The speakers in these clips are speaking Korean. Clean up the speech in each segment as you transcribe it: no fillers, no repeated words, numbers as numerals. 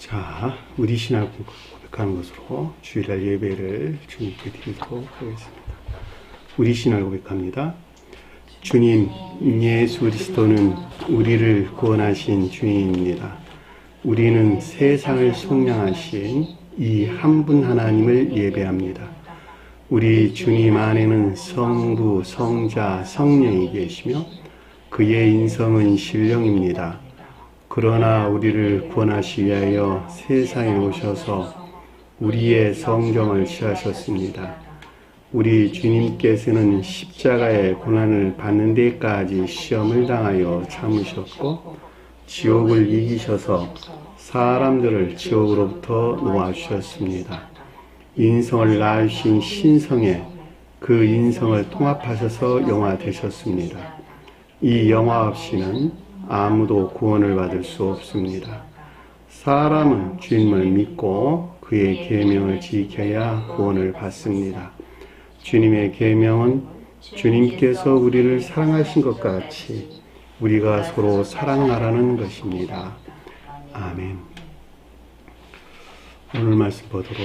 자, 우리 신앙 고백하는 것으로 주일날 예배를 주님께 드리도록 하겠습니다. 우리 신앙 고백합니다. 주님, 예수 그리스도는 우리를 구원하신 주님입니다. 우리는 세상을 속량하신 이 한 분 하나님을 예배합니다. 우리 주님 안에는 성부, 성자, 성령이 계시며 그의 인성은 신령입니다. 그러나 우리를 구원하시기 위하여 세상에 오셔서 우리의 성정을 취하셨습니다. 우리 주님께서는 십자가의 고난을 받는 데까지 시험을 당하여 참으셨고 지옥을 이기셔서 사람들을 지옥으로부터 놓아주셨습니다. 인성을 낳으신 신성에 그 인성을 통합하셔서 영화 되셨습니다. 이 영화 없이는 아무도 구원을 받을 수 없습니다. 사람은 주님을 믿고 그의 계명을 지켜야 구원을 받습니다. 주님의 계명은 주님께서 우리를 사랑하신 것 같이 우리가 서로 사랑하라는 것입니다. 아멘. 오늘 말씀 보도록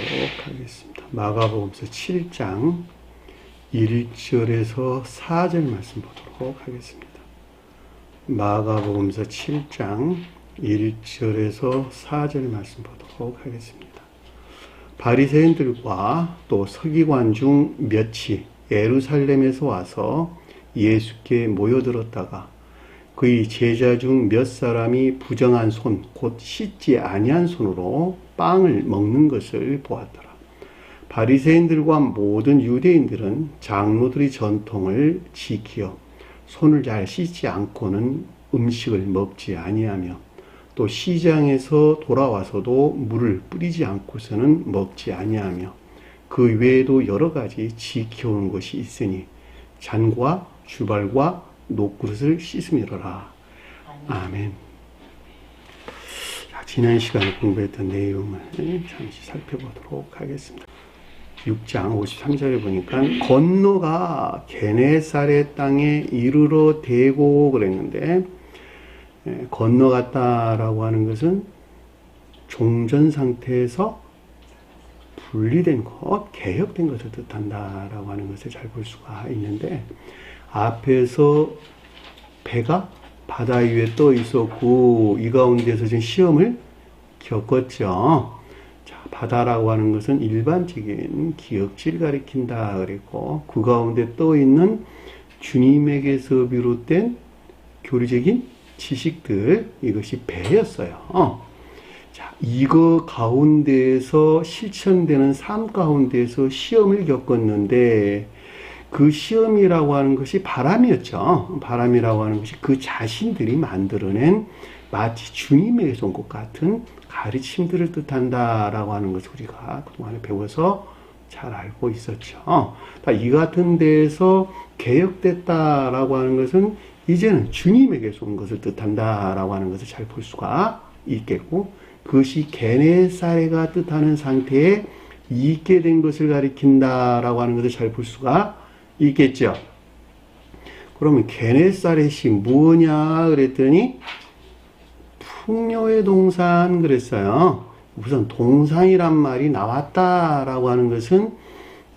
하겠습니다. 마가복음서 7장 1절에서 4절 말씀 보도록 하겠습니다. 마가복음서 7장 1절에서 4절 말씀 보도록 하겠습니다. 바리새인들과 또 서기관 중 몇이 예루살렘에서 와서 예수께 모여들었다가 그의 제자 중 몇 사람이 부정한 손, 곧 씻지 아니한 손으로 빵을 먹는 것을 보았더라. 바리새인들과 모든 유대인들은 장로들의 전통을 지키어 손을 잘 씻지 않고는 음식을 먹지 아니하며 또 시장에서 돌아와서도 물을 뿌리지 않고서는 먹지 아니하며 그 외에도 여러 가지 지켜오는 것이 있으니 잔과 주발과 녹그릇을 씻음이로라. 아멘. 자, 지난 시간에 공부했던 내용을 잠시 살펴보도록 하겠습니다. 6장 53절에 보니까 건너가 게네사렛 땅에 이르러 대고 그랬는데 건너갔다라고 하는 것은 종전 상태에서 분리된 것, 개혁된 것을 뜻한다라고 하는 것을 잘 볼 수가 있는데 앞에서 배가 바다 위에 떠 있었고 이 가운데서 지금 시험을 겪었죠. 바다라고 하는 것은 일반적인 기억지를 가리킨다 그랬고 그 가운데 떠 있는 주님에게서 비롯된 교리적인 지식들, 이것이 배였어요. 자, 이거 가운데에서 실천되는 삶 가운데에서 시험을 겪었는데 그 시험이라고 하는 것이 바람이었죠. 바람이라고 하는 것이 그 자신들이 만들어낸 마치 주님에게서 온 것 같은 가르침들을 뜻한다라고 하는 것을 우리가 그동안에 배워서 잘 알고 있었죠. 이 같은 데에서 개혁됐다라고 하는 것은 이제는 주님에게서 온 것을 뜻한다라고 하는 것을 잘 볼 수가 있겠고 그것이 게네사렛가 뜻하는 상태에 있게 된 것을 가리킨다라고 하는 것을 잘 볼 수가 있겠죠. 그러면 게네사렛이 뭐냐 그랬더니 풍요의 동산 그랬어요. 우선 동산이란 말이 나왔다라고 하는 것은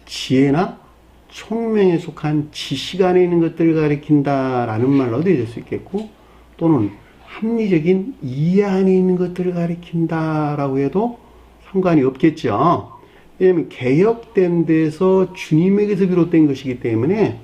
지혜나 총명에 속한 지식 안에 있는 것들을 가리킨다라는 말로 될 수 있겠고 또는 합리적인 이해 안에 있는 것들을 가리킨다라고 해도 상관이 없겠죠. 왜냐하면 개혁된 데서 주님에게서 비롯된 것이기 때문에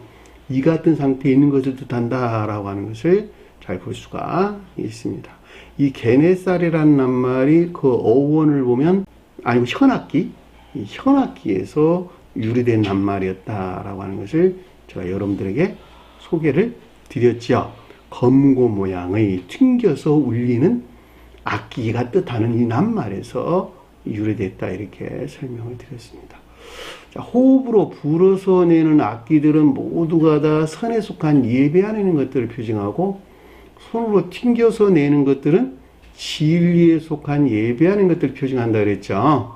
이 같은 상태에 있는 것을 뜻한다라고 하는 것을 잘 볼 수가 있습니다. 이 게네사렛이라는 낱말이 그 어원을 보면 아니면 현악기, 이 현악기에서 유래된 낱말이었다라고 하는 것을 제가 여러분들에게 소개를 드렸죠. 검고 모양의 튕겨서 울리는 악기가 뜻하는 이 낱말에서 유래됐다 이렇게 설명을 드렸습니다. 자, 호흡으로 불어서 내는 악기들은 모두가 다 선에 속한 예배 안에 있는 것들을 표징하고 손으로 튕겨서 내는 것들은 진리에 속한 예배하는 것들을 표징한다 그랬죠.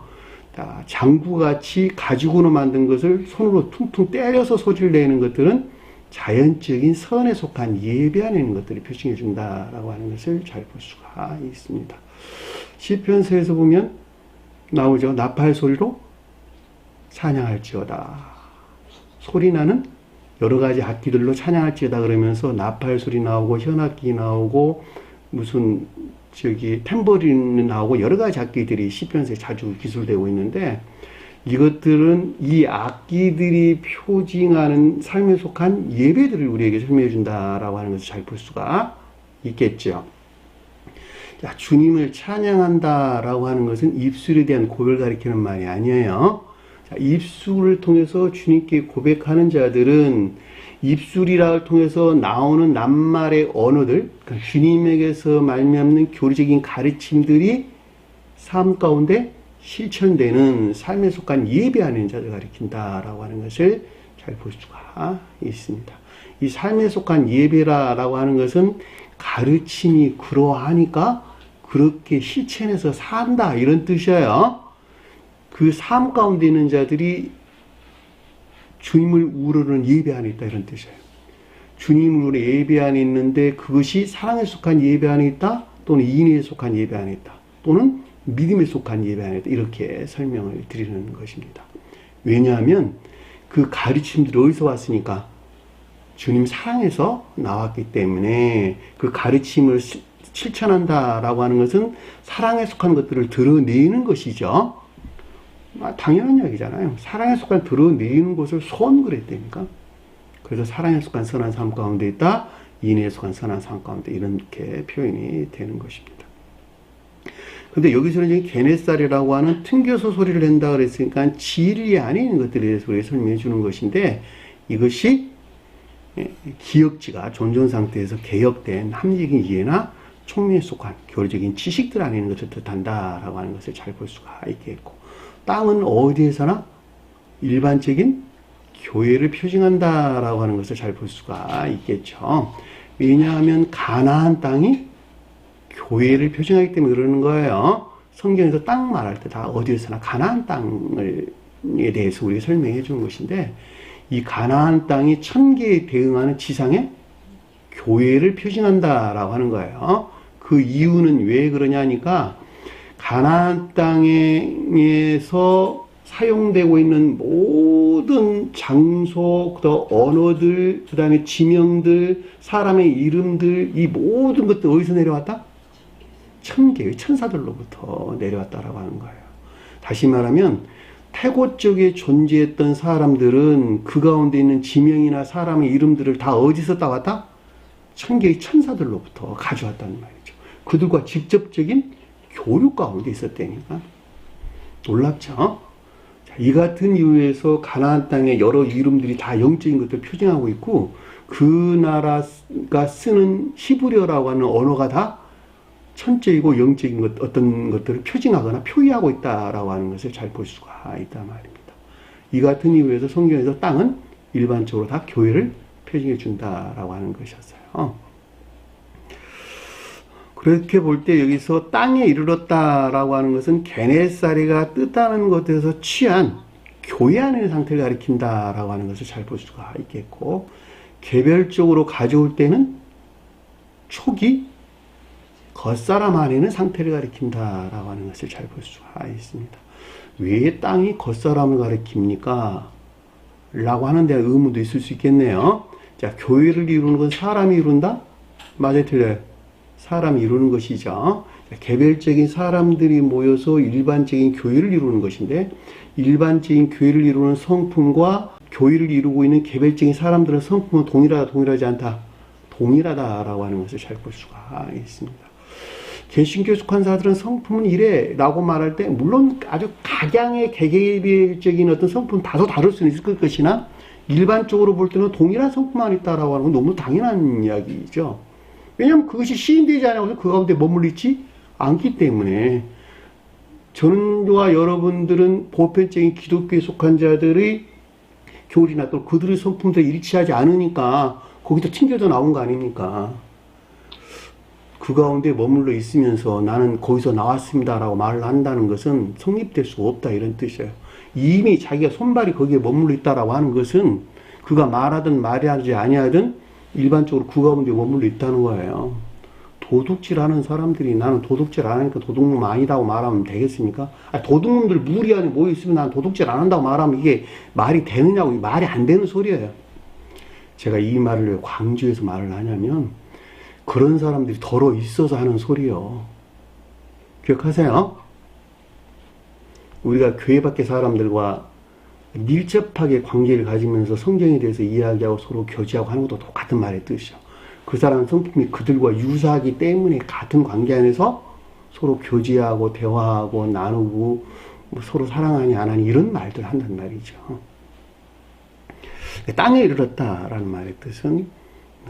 장구같이 가죽으로 만든 것을 손으로 퉁퉁 때려서 소리를 내는 것들은 자연적인 선에 속한 예배 안에 있는 것들을 표징해 준다라고 하는 것을 잘 볼 수가 있습니다. 시편서에서 보면 나오죠. 나팔 소리로 찬양할지어다. 소리나는 여러 가지 악기들로 찬양할지어다 그러면서 나팔 소리 나오고 현악기 나오고 무슨 탬버린이 나오고 여러 가지 악기들이 시편서에 자주 기술되고 있는데, 이것들은 이 악기들이 표징하는 삶에 속한 예배들을 우리에게 설명해 준다라고 하는 것을 잘 볼 수가 있겠죠. 자, 주님을 찬양한다라고 하는 것은 입술에 대한 고백을 가리키는 말이 아니에요. 자, 입술을 통해서 주님께 고백하는 자들은 입술이라를 통해서 나오는 낱말의 언어들, 그러니까 주님에게서 말미암는 교리적인 가르침들이 삶 가운데 실천되는 삶에 속한 예배하는 자를 가리킨다라고 하는 것을 잘 볼 수가 있습니다. 이 삶에 속한 예배라고 하는 것은 가르침이 그러하니까 그렇게 실천해서 산다 이런 뜻이에요. 그 삶 가운데 있는 자들이 주님을 우러르는 예배 안에 있다 이런 뜻이에요. 주님을 예배 안에 있는데 그것이 사랑에 속한 예배 안에 있다, 또는 인애에 속한 예배 안에 있다, 또는 믿음에 속한 예배 안에 있다, 이렇게 설명을 드리는 것입니다. 왜냐하면 그 가르침들이 어디서 왔으니까? 주님 사랑에서 나왔기 때문에 그 가르침을 실천한다라고 하는 것은 사랑에 속한 것들을 드러내는 것이죠. 당연한 이야기잖아요. 사랑에 속한 드러내는 것을 소원 그랬다니까. 그래서 사랑에 속한 선한 삶 가운데 있다, 인애에 속한 선한 삶 가운데, 이렇게 표현이 되는 것입니다. 근데 여기서는 지금 게네살이라고 하는 튕겨서 소리를 낸다 그랬으니까 진리 안에 있는 것들에 대해서 우리가 설명해 주는 것인데, 이것이 기억지가 존전 상태에서 개혁된 합리적인 이해나 총리에 속한 교리적인 지식들 안에 있는 것을 뜻한다라고 하는 것을 잘 볼 수가 있겠고, 땅은 어디에서나 일반적인 교회를 표징한다라고 하는 것을 잘 볼 수가 있겠죠. 왜냐하면 가나안 땅이 교회를 표징하기 때문에 그러는 거예요. 성경에서 땅 말할 때 다 어디에서나 가나안 땅에 대해서 우리가 설명해 주는 것인데, 이 가나안 땅이 천계에 대응하는 지상의 교회를 표징한다라고 하는 거예요. 그 이유는 왜 그러냐니까, 가나안 땅에서 사용되고 있는 모든 장소, 그 언어들, 그 다음에 지명들, 사람의 이름들, 이 모든 것들 어디서 내려왔다? 천계의 천사들로부터 내려왔다라고 하는 거예요. 다시 말하면 태고 쪽에 존재했던 사람들은 그 가운데 있는 지명이나 사람의 이름들을 다 어디서 따왔다? 천계의 천사들로부터 가져왔다는 말이죠. 그들과 직접적인 교류 가운데 있었다니까. 놀랍죠? 자, 이 같은 이유에서 가나안 땅의 여러 이름들이 다 영적인 것들을 표징하고 있고, 그 나라가 쓰는 히브리어라고 하는 언어가 다 천적이고 영적인 것, 어떤 것들을 표징하거나 표의하고 있다라고 하는 것을 잘 볼 수가 있단 말입니다. 이 같은 이유에서 성경에서 땅은 일반적으로 다 교회를 표징해 준다라고 하는 것이었어요. 그렇게 볼 때 여기서 땅에 이르렀다라고 하는 것은 게네사리가 뜻하는 것에서 취한 교회 안의 상태를 가리킨다라고 하는 것을 잘 볼 수가 있겠고, 개별적으로 가져올 때는 초기 겉사람 안에 있는 상태를 가리킨다라고 하는 것을 잘 볼 수가 있습니다. 왜 땅이 겉사람을 가리킵니까? 라고 하는 데 의문도 있을 수 있겠네요. 자, 교회를 이루는 건 사람이 이룬다? 맞아요, 틀려요? 사람이 이루는 것이죠. 개별적인 사람들이 모여서 일반적인 교회를 이루는 것인데, 일반적인 교회를 이루는 성품과 교회를 이루고 있는 개별적인 사람들의 성품은 동일하다, 동일하지 않다? 동일하다라고 하는 것을 잘 볼 수가 있습니다. 개신교에 속한 자들은 성품은 이래 라고 말할 때, 물론 아주 각양의 개개별적인 어떤 성품은 다소 다를 수는 있을 것이나, 일반적으로 볼 때는 동일한 성품만 있다라고 하는 건 너무 당연한 이야기죠. 왜냐하면 그것이 시인되지 않아서 그 가운데 머물러 있지 않기 때문에, 저와 여러분들은 보편적인 기독교에 속한 자들의 교리나 또 그들의 성품들이 일치하지 않으니까 거기서 튕겨져 나온 거 아닙니까? 그 가운데 머물러 있으면서 나는 거기서 나왔습니다라고 말을 한다는 것은 성립될 수가 없다, 이런 뜻이에요. 이미 자기가 손발이 거기에 머물러 있다라고 하는 것은 그가 말하든 말하지 아니하든 일반적으로 그 가운데 머물러 있다는 거예요. 도둑질하는 사람들이 나는 도둑질 안 하니까 도둑놈 아니다고 말하면 되겠습니까? 도둑놈들 무리 안에 모여 있으면 난 도둑질 안 한다고 말하면 이게 말이 되느냐고, 말이 안 되는 소리예요. 제가 이 말을 왜 광주에서 말을 하냐면 그런 사람들이 덜어 있어서 하는 소리요. 기억하세요? 우리가 교회 밖의 사람들과 밀접하게 관계를 가지면서 성경에 대해서 이야기하고 서로 교제하고 하는 것도 똑같은 말의 뜻이죠. 그 사람 성품이 그들과 유사하기 때문에 같은 관계 안에서 서로 교제하고 대화하고 나누고 서로 사랑하니 안 하니 이런 말들 한단 말이죠. 땅에 이르렀다라는 말의 뜻은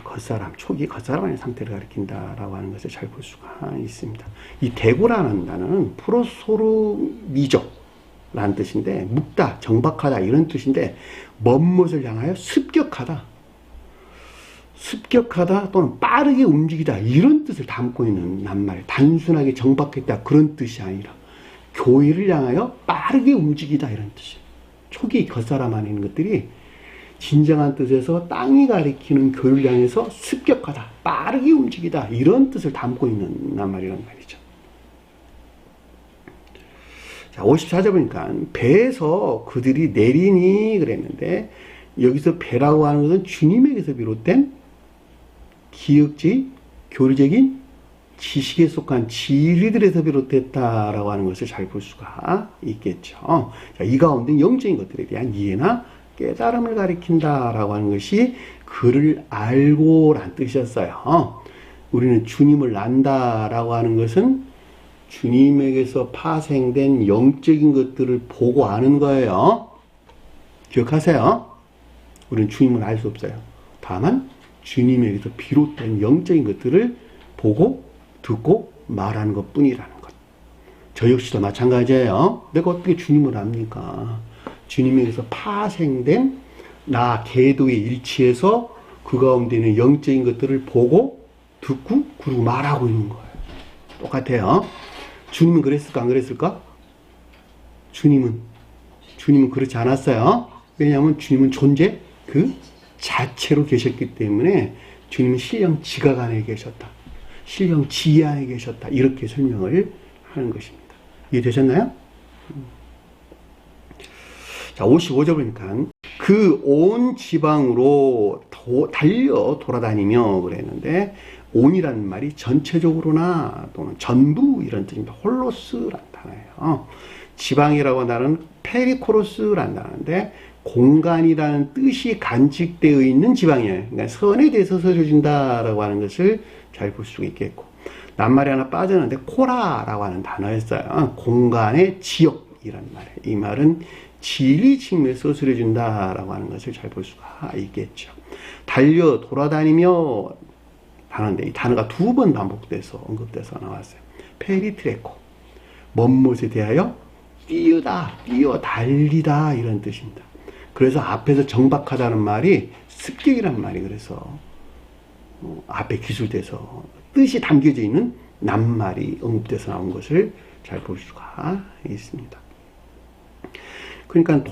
겉사람, 초기 겉사람의 상태를 가리킨다라고 하는 것을 잘 볼 수가 있습니다. 이 대구라는 단어는 프로소르미족 라는 뜻인데, 묵다, 정박하다 이런 뜻인데, 먼 곳을 향하여 습격하다, 습격하다 또는 빠르게 움직이다 이런 뜻을 담고 있는 낱말. 단순하게 정박했다 그런 뜻이 아니라 교회를 향하여 빠르게 움직이다 이런 뜻이에요. 초기 겉사람 안에 있는 것들이 진정한 뜻에서 땅이 가리키는 교회를 향해서 습격하다, 빠르게 움직이다 이런 뜻을 담고 있는 낱말이란 말이죠. 자, 54절 보니까 배에서 그들이 내리니 그랬는데, 여기서 배라고 하는 것은 주님에게서 비롯된 기억지, 교리적인 지식에 속한 진리들에서 비롯됐다라고 하는 것을 잘 볼 수가 있겠죠. 자, 이 가운데 영적인 것들에 대한 이해나 깨달음을 가리킨다라고 하는 것이 그를 알고란 뜻이었어요. 우리는 주님을 안다라고 하는 것은 주님에게서 파생된 영적인 것들을 보고 아는 거예요. 기억하세요. 우리는 주님을 알 수 없어요. 다만 주님에게서 비롯된 영적인 것들을 보고 듣고 말하는 것 뿐이라는 것. 저 역시도 마찬가지예요. 내가 어떻게 주님을 압니까? 주님에게서 파생된 나 계도의 일치에서 그 가운데 있는 영적인 것들을 보고 듣고 그리고 말하고 있는 거예요. 똑같아요. 주님은 그랬을까 안 그랬을까? 주님은 그렇지 않았어요. 왜냐하면 주님은 존재 그 자체로 계셨기 때문에 주님은 신령 지각 안에 계셨다, 신령 지혜 안에 계셨다 이렇게 설명을 하는 것입니다. 이해되셨나요? 자, 55절 보니까 그 온 지방으로 달려 돌아다니며 그랬는데, 온이라는 말이 전체적으로나 또는 전부 이런 뜻입니다. 홀로스라는 단어예요. 지방이라고 하는 페리코로스라는 단어인데, 공간이라는 뜻이 간직되어 있는 지방이에요. 그러니까 선에 대해서 설해준다라고 하는 것을 잘 볼 수 있겠고, 낱말이 하나 빠졌는데 코라라고 하는 단어였어요. 공간의 지역이라는 말이에요. 이 말은 진리 측면에서 설해준다라고 하는 것을 잘 볼 수가 있겠죠. 달려 돌아다니며 하는데 이 단어가 두 번 반복돼서 언급돼서 나왔어요. 페리트레코, 먼 곳에 대하여 뛰어다, 뛰어 달리다 이런 뜻입니다. 그래서 앞에서 정박하다는 말이 습격이란 말이 그래서 앞에 기술돼서 뜻이 담겨져 있는 낱말이 언급돼서 나온 것을 잘 볼 수가 있습니다. 그러니까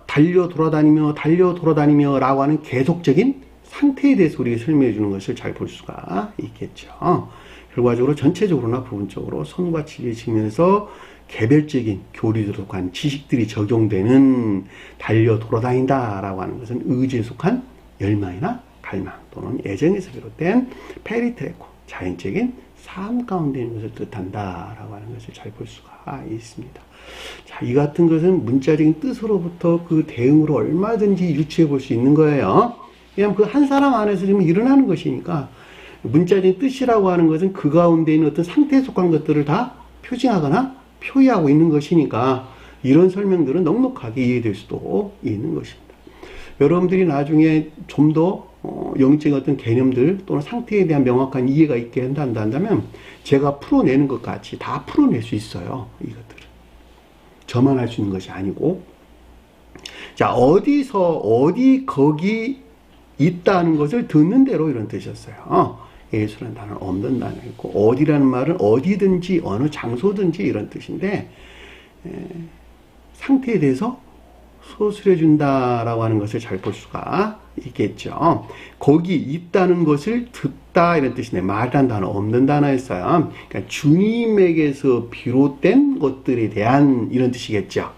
달려 돌아다니며 라고 하는 계속적인 상태에 대해서 우리가 설명해 주는 것을 잘 볼 수가 있겠죠. 결과적으로 전체적으로나 부분적으로 선과 진리의 측면에서 개별적인 교리들에 속한 지식들이 적용되는 달려 돌아다닌다라고 하는 것은 의지에 속한 열망이나 갈망 또는 애정에서 비롯된 페리트레코, 자연적인 삶 가운데 있는 것을 뜻한다라고 하는 것을 잘 볼 수가 있습니다. 자, 이 같은 것은 문자적인 뜻으로부터 그 대응으로 얼마든지 유추해 볼 수 있는 거예요. 왜냐하면 그 한 사람 안에서 지금 일어나는 것이니까, 문자적인 뜻이라고 하는 것은 그 가운데 있는 어떤 상태에 속한 것들을 다 표징하거나 표의하고 있는 것이니까 이런 설명들은 넉넉하게 이해될 수도 있는 것입니다. 여러분들이 나중에 좀 더 영적인 어떤 개념들 또는 상태에 대한 명확한 이해가 있게 한다면 제가 풀어내는 것 같이 다 풀어낼 수 있어요. 이것들은 저만 할 수 있는 것이 아니고, 자, 거기 있다는 것을 듣는 대로 이런 뜻이었어요. 예수라는 단어는 없는 단어이고, 어디라는 말은 어디든지 어느 장소든지 이런 뜻인데, 상태에 대해서 소술해 준다라고 하는 것을 잘 볼 수가 있겠죠. 거기 있다는 것을 듣다 이런 뜻인데 말이란 단어 없는 단어였어요. 그러니까 주님에게서 비롯된 것들에 대한 이런 뜻이겠죠.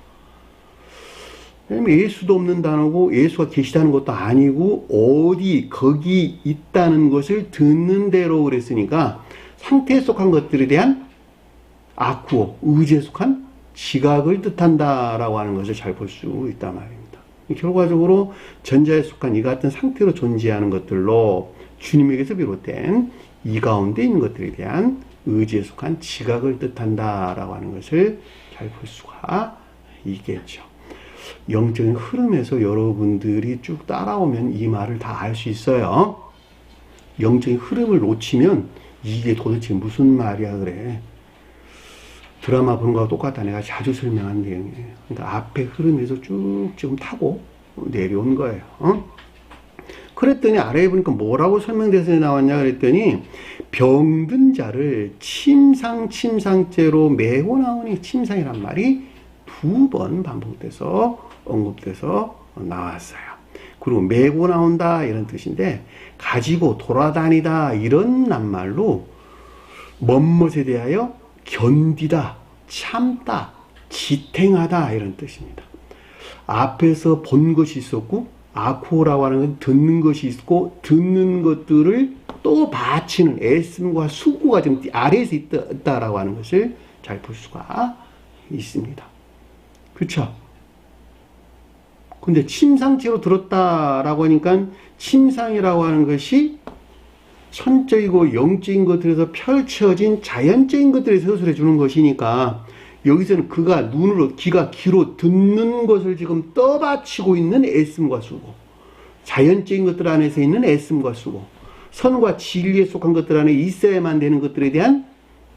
왜냐면 예수도 없는 단어고 예수가 계시다는 것도 아니고 어디 거기 있다는 것을 듣는 대로 그랬으니까 상태에 속한 것들에 대한 아쿠어, 의지에 속한 지각을 뜻한다라고 하는 것을 잘 볼 수 있단 말입니다. 결과적으로 전자에 속한 이 같은 상태로 존재하는 것들로 주님에게서 비롯된 이 가운데 있는 것들에 대한 의지에 속한 지각을 뜻한다라고 하는 것을 잘 볼 수가 있겠죠. 영적인 흐름에서 여러분들이 쭉 따라오면 이 말을 다 알 수 있어요. 영적인 흐름을 놓치면 이게 도대체 무슨 말이야 그래. 드라마 보는 거하고 똑같다. 내가 자주 설명한 내용이에요. 그러니까 앞에 흐름에서 쭉 지금 타고 내려온 거예요. 그랬더니 아래에 보니까 뭐라고 설명돼서 나왔냐 그랬더니 병든 자를 침상죄로 메고 나오니 침상이란 말이 2번 반복돼서 언급돼서 나왔어요. 그리고 메고 나온다 이런 뜻인데 가지고 돌아다니다 이런 낱말로 뭐뭇에 대하여 견디다, 참다, 지탱하다 이런 뜻입니다. 앞에서 본 것이 있었고 아쿠오라고 하는 건 듣는 것이 있고 듣는 것들을 또 바치는 애씀과 수고가 좀 아래에서 있다라고 하는 것을 잘 볼 수가 있습니다. 그렇죠? 근데 침상죄로 들었다라고 하니까 침상이라고 하는 것이 천적이고 영적인 것들에서 펼쳐진 자연적인 것들에서 서술해 주는 것이니까 여기서는 그가 눈으로 귀가 귀로 듣는 것을 지금 떠받치고 있는 애씀과 수고, 자연적인 것들 안에서 있는 애씀과 수고, 선과 진리에 속한 것들 안에 있어야만 되는 것들에 대한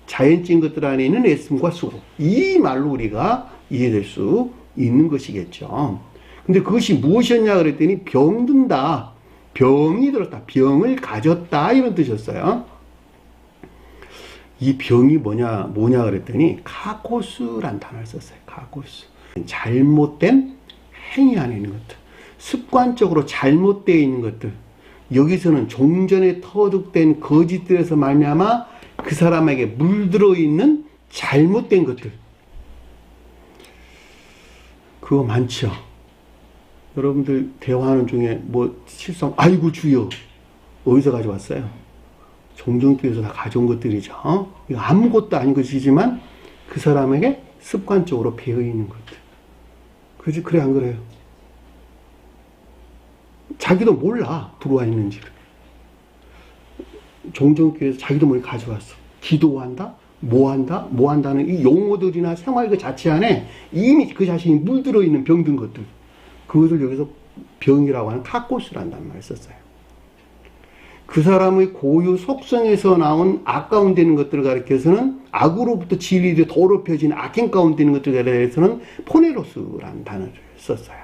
자연적인 것들 안에 있는 애씀과 수고, 이 말로 우리가 이해될 수 있는 것이겠죠. 근데 그것이 무엇이었냐 그랬더니 병든다, 병이 들었다, 병을 가졌다 이런 뜻이었어요. 이 병이 뭐냐 그랬더니 카코스란 단어를 썼어요. 카코스. 잘못된 행위 안에 있는 것들, 습관적으로 잘못되어 있는 것들, 여기서는 종전에 터득된 거짓들에서 말미암아 그 사람에게 물들어 있는 잘못된 것들, 그거 많죠. 여러분들 대화하는 중에 뭐 실성 아이고 주여 어디서 가져왔어요? 종전교회에서 다 가져온 것들이죠. 이거 아무것도 아닌 것이지만 그 사람에게 습관적으로 배어 있는 것들. 그지? 그래 안 그래요? 자기도 몰라 들어와 있는지를. 종전교회에서 자기도 모르게 가져왔어. 기도한다? 뭐 한다는 이 용어들이나 생활 그 자체 안에 이미 그 자신이 물들어 있는 병든 것들, 그것을 여기서 병이라고 하는 카코스란단 말을 썼어요. 그 사람의 고유 속성에서 나온 아까운 되는 것들을 가리켜서는 악으로부터 진리로 더럽혀진 악행 가운데 있는 것들에 대해서는 포네로스라는 단어를 썼어요.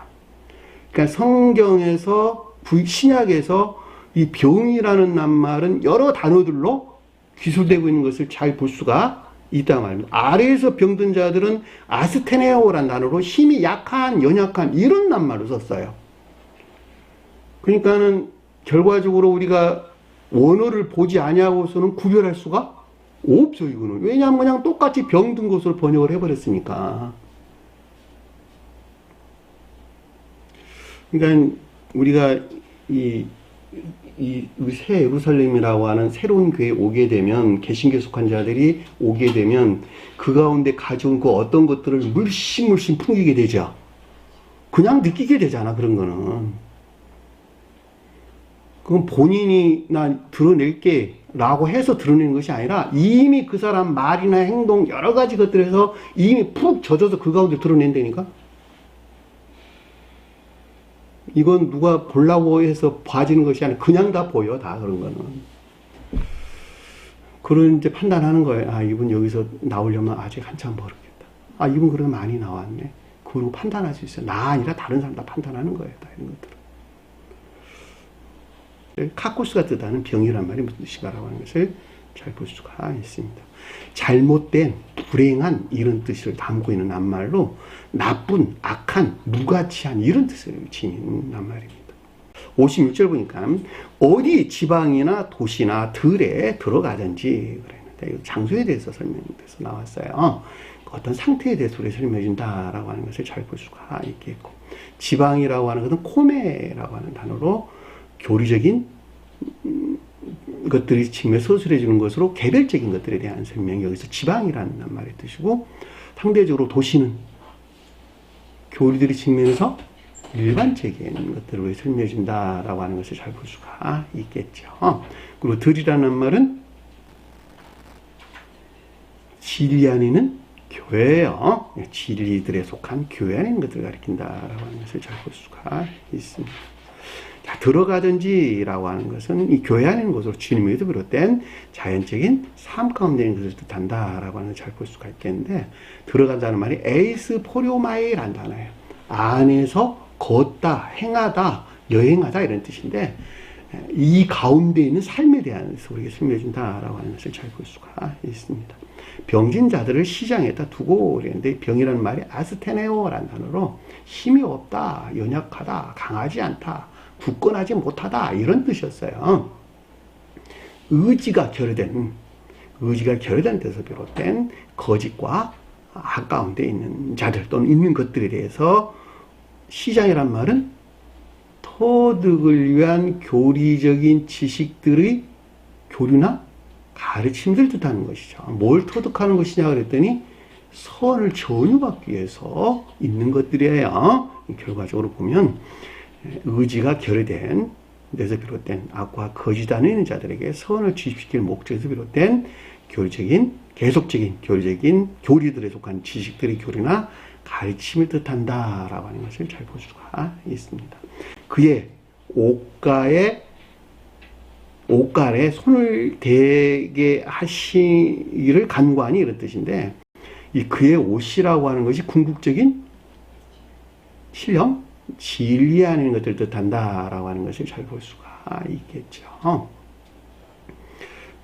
그러니까 성경에서 신약에서 이 병이라는 낱말은 여러 단어들로 기술되고 있는 것을 잘 볼 수가 있단 말입니다. 아래에서 병든 자들은 아스테네오라는 단어로 힘이 약한, 연약한 이런 낱말을 썼어요. 그러니까는 결과적으로 우리가 원어를 보지 아니하고서는 구별할 수가 없어 이거는. 왜냐하면 그냥 똑같이 병든 것으로 번역을 해버렸으니까. 그러니까 우리가 이 새 예루살렘이라고 하는 새로운 교회에 오게 되면, 개신교에 속한 자들이 오게 되면 그 가운데 가져온 그 어떤 것들을 물씬 풍기게 되죠. 그냥 느끼게 되잖아, 그런 거는. 그건 본인이 나 드러낼게 라고 해서 드러내는 것이 아니라 이미 그 사람 말이나 행동 여러 가지 것들에서 이미 푹 젖어서 그 가운데 드러낸다니까. 이건 누가 보려고 해서 봐지는 것이 아니라 그냥 다 보여, 다 그런 거는. 그런 이제 판단하는 거예요. 아, 이분 여기서 나오려면 아직 한참 모르겠다. 아, 이분 그래도 많이 나왔네. 그리고 판단할 수 있어요. 나 아니라 다른 사람 다 판단하는 거예요, 다 이런 것들은. 카코스가 뜻하는 병이란 말이 무슨 뜻인가라고 하는 것을 잘 볼 수가 있습니다. 잘못된, 불행한 이런 뜻을 담고 있는 낱말로 나쁜, 악한, 무가치한 이런 뜻을 지닌 낱말입니다. 56절 보니까 어디 지방이나 도시나 들에 들어가든지 그랬는데 장소에 대해서 설명돼서 나왔어요. 어떤 상태에 대해서 우리 설명해 준다라고 하는 것을 잘 볼 수가 있겠고, 지방이라고 하는 것은 코메라고 하는 단어로 교리적인 것들이 측면에 서술해 주는 것으로 개별적인 것들에 대한 설명이 여기서 지방이라는 말의 뜻이고, 상대적으로 도시는 교리들의 측면에서 일반적인 것들을 설명해 준다라고 하는 것을 잘 볼 수가 있겠죠. 그리고 들이라는 말은 진리 안에 있는 교회예요. 진리들에 속한 교회 안에 있는 것들을 가리킨다라고 하는 것을 잘 볼 수가 있습니다. 자, 들어가든지라고 하는 것은 이 교회 안에 있는 것으로 주님에서 비롯된 자연적인 삶 가운데 있는 것을 뜻한다라고 하는 것을 잘 볼 수가 있겠는데, 들어간다는 말이 에이스 포리오마이라는 단어예요. 안에서 걷다, 행하다, 여행하다 이런 뜻인데, 이 가운데 있는 삶에 대해서 우리에게 설명해 준다라고 하는 것을 잘 볼 수가 있습니다. 병진 자들을 시장에다 두고 그랬는데, 병이라는 말이 아스테네오라는 단어로 힘이 없다, 연약하다, 강하지 않다, 굳건하지 못하다 이런 뜻이었어요. 의지가 결여된 데서 비롯된 거짓과 악 가운데 있는 자들 또는 있는 것들에 대해서 시장이란 말은 터득을 위한 교리적인 지식들의 교류나 가르침들 뜻하는 것이죠. 뭘 터득하는 것이냐 그랬더니 선을 전유받기 위해서 있는 것들이에요. 결과적으로 보면 의지가 결여된 데서 비롯된 악과 거짓 안에 있는 자들에게 선을 주입시킬 목적에서 비롯된 교리적인, 계속적인 교리적인 교리들에 속한 지식들의 교류나 가르침을 뜻한다라고 하는 것을 잘 볼 수가 있습니다. 그의 옷가에 손을 대게 하시기를 간구하니 이런 뜻인데, 이 그의 옷이라고 하는 것이 궁극적인 신령, 진리 안에 있는 것들을 뜻한다라고 하는 것을 잘 볼 수가 있겠죠.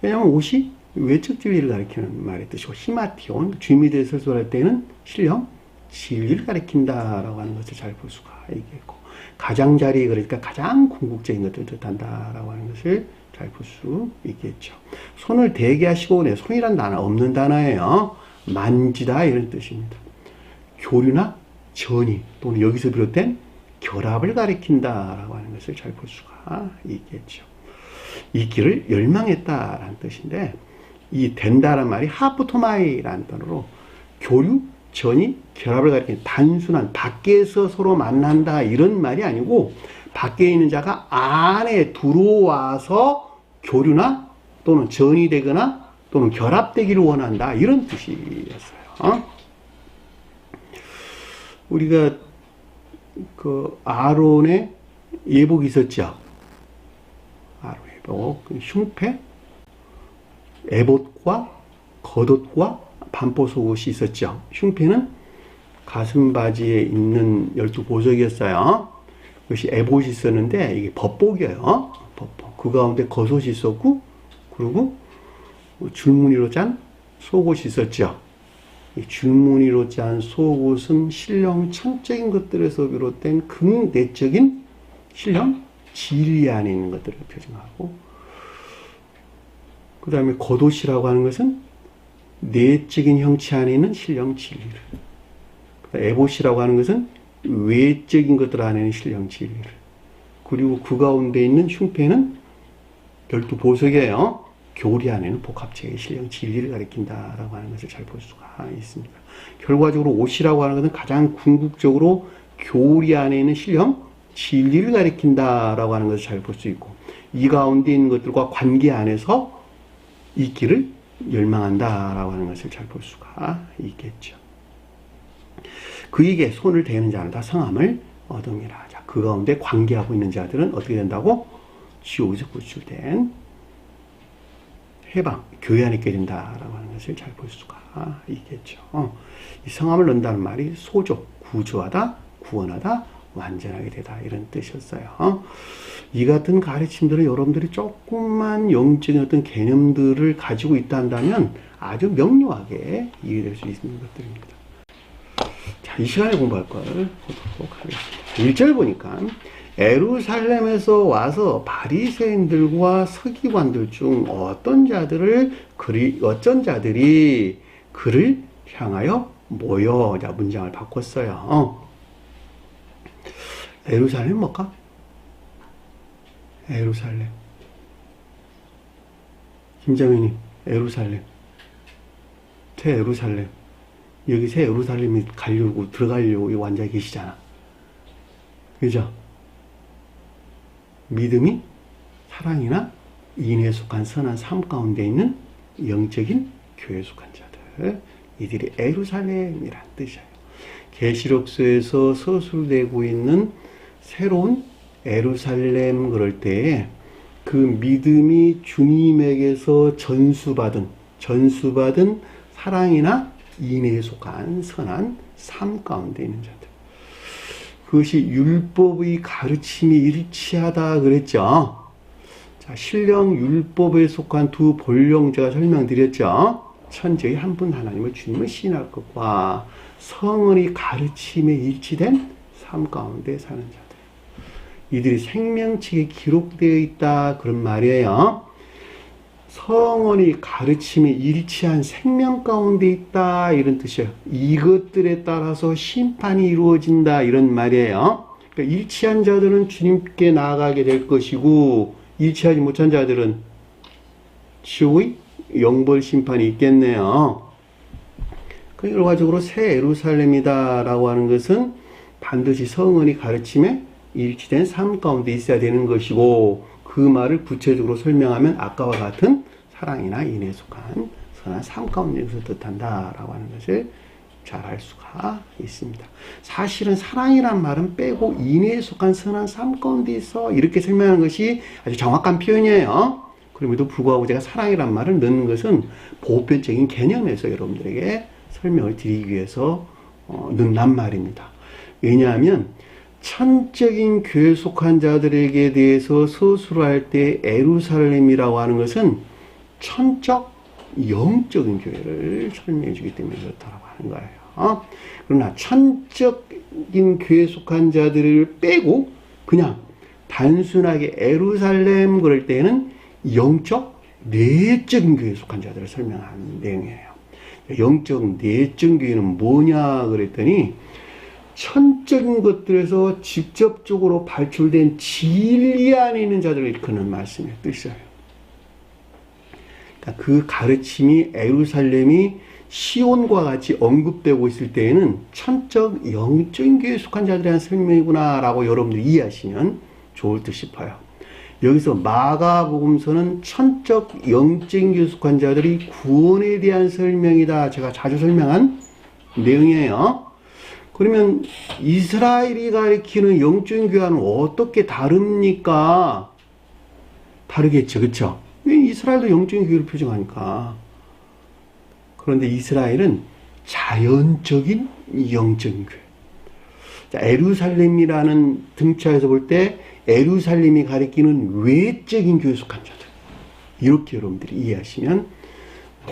왜냐하면 옷이 외적 진리를 가리키는 말의 뜻이고, 히마티온, 주임에 대해서 설설할 때는 신령, 진리를 가리킨다라고 하는 것을 잘 볼 수가 있겠고, 가장자리, 그러니까 가장 궁극적인 것들을 뜻한다라고 하는 것을 잘 볼 수 있겠죠. 손을 대게 하시고, 손이란 단어 없는 단어예요. 만지다 이런 뜻입니다. 교류나 전이 또는 여기서 비롯된 결합을 가리킨다라고 하는 것을 잘 볼 수가 있겠죠. 이 길을 열망했다라는 뜻인데, 이 된다라는 말이 하프토마이라는 단어로 교류, 전이, 결합을 가리키는 단순한 밖에서 서로 만난다 이런 말이 아니고, 밖에 있는 자가 안에 들어와서 교류나 또는 전이 되거나 또는 결합되기를 원한다 이런 뜻이었어요. 우리가 그 아론의 예복이 있었죠. 아론 예복, 흉패, 에봇과 겉옷과 반포속옷이 있었죠. 흉패는 가슴바지에 있는 12보석이었어요. 그것이 에봇이 있었는데 이게 법복이에요. 법복. 그 가운데 겉옷이 있었고, 그리고 줄무늬로 짠 속옷이 있었죠. 이 줄무늬로 짠 속옷은 신령 천적인 것들에서 비롯된 극내적인 신령 진리 안에 있는 것들을 표징하고, 그 다음에 겉옷이라고 하는 것은 내적인 형체 안에 있는 신령 진리를, 에봇이라고 하는 것은 외적인 것들 안에 있는 신령 진리를, 그리고 그 가운데 있는 흉패는 12보석이에요. 교리 안에는 복합체의 신령 진리를 가리킨다라고 하는 것을 잘 볼 수가 있습니다. 결과적으로 옷이라고 하는 것은 가장 궁극적으로 교리 안에 있는 신령 진리를 가리킨다라고 하는 것을 잘 볼 수 있고, 이 가운데 있는 것들과 관계 안에서 있기를 열망한다라고 하는 것을 잘 볼 수가 있겠죠. 그에게 손을 대는 자는 다 성함을 얻음이라. 자, 그 가운데 관계하고 있는 자들은 어떻게 된다고? 지옥에서 구출된 해방, 교회 안에 있게 된다라고 하는 것을 잘 볼 수가 있겠죠. 이 성함을 넣는다는 말이 소조, 구조하다, 구원하다, 완전하게 되다 이런 뜻이었어요. 이 같은 가르침들은 여러분들이 조금만 영적인 어떤 개념들을 가지고 있다 한다면 아주 명료하게 이해될 수 있는 것들입니다. 자, 이 시간에 공부할 걸 보도록 하겠습니다. 1절 보니까 예루살렘에서 와서 바리새인들과 서기관들 중 어떤 자들이 그를 향하여 모여. 자, 문장을 바꿨어요. 예루살렘 뭘까? 예루살렘. 김정현이 예루살렘. 새 예루살렘. 여기 새 예루살렘이 들어가려고 앉아 계시잖아. 그죠? 믿음이 사랑이나 인애에 속한 선한 삶 가운데 있는 영적인 교회에 속한 자들. 이들이 예루살렘이란 뜻이에요. 계시록서에서 서술되고 있는 새로운 예루살렘 그럴 때에 그 믿음이 주님에게서 전수받은 사랑이나 인애에 속한 선한 삶 가운데 있는 자들. 그것이 율법의 가르침이 일치하다 그랬죠. 자, 신령 율법에 속한 두 본령 제가 설명드렸죠. 천지의 한 분 하나님을 주님을 신할 것과 성언의 가르침에 일치된 삶 가운데 사는 자들. 이들이 생명책에 기록되어 있다 그런 말이에요. 성언의 가르침이 일치한 생명 가운데 있다 이런 뜻이에요. 이것들에 따라서 심판이 이루어진다 이런 말이에요. 그러니까 일치한 자들은 주님께 나아가게 될 것이고 일치하지 못한 자들은 지옥의 영벌 심판이 있겠네요. 결과적으로 새 예루살렘이다라고 하는 것은 반드시 성언의 가르침에 일치된 삶 가운데 있어야 되는 것이고 그 말을 구체적으로 설명하면 아까와 같은 사랑이나 인애에 속한 선한 삶 가운데서 뜻한다라고 하는 것을 잘 알 수가 있습니다. 사실은 사랑이란 말은 빼고 인애에 속한 선한 삶 가운데 있어 이렇게 설명하는 것이 아주 정확한 표현이에요. 그럼에도 불구하고 제가 사랑이란 말을 넣는 것은 보편적인 개념에서 여러분들에게 설명을 드리기 위해서 넣는단 말입니다. 왜냐하면 천적인 교회에 속한 자들에게 대해서 서술할 때 예루살렘이라고 하는 것은 천적, 영적인 교회를 설명해 주기 때문에 그렇다고 하는 거예요. 그러나 천적인 교회에 속한 자들을 빼고 그냥 단순하게 예루살렘 그럴 때는 영적, 내적인 교회에 속한 자들을 설명하는 내용이에요. 영적, 내적 교회는 뭐냐 그랬더니 천적인 것들에서 직접적으로 발출된 진리 안에 있는 자들을 일컫는 말씀의 뜻이에요. 그러니까 그 가르침이 예루살렘이 시온과 같이 언급되고 있을 때에는 천적, 영적인 교회에 속한 자들에 대한 설명이구나 라고 여러분들이 이해하시면 좋을 듯 싶어요. 여기서 마가복음서는 천적, 영적인 교회에 속한 자들이 구원에 대한 설명이다. 제가 자주 설명한 내용이에요. 그러면 이스라엘이 가리키는 영적인 교회와는 어떻게 다릅니까? 다르겠죠. 그렇죠? 이스라엘도 영적인 교회를 표정하니까. 그런데 이스라엘은 자연적인 영적인 교회. 자, 예루살렘이라는 등차에서 볼 때 예루살렘이 가리키는 외적인 교회에 속한 자들. 이렇게 여러분들이 이해하시면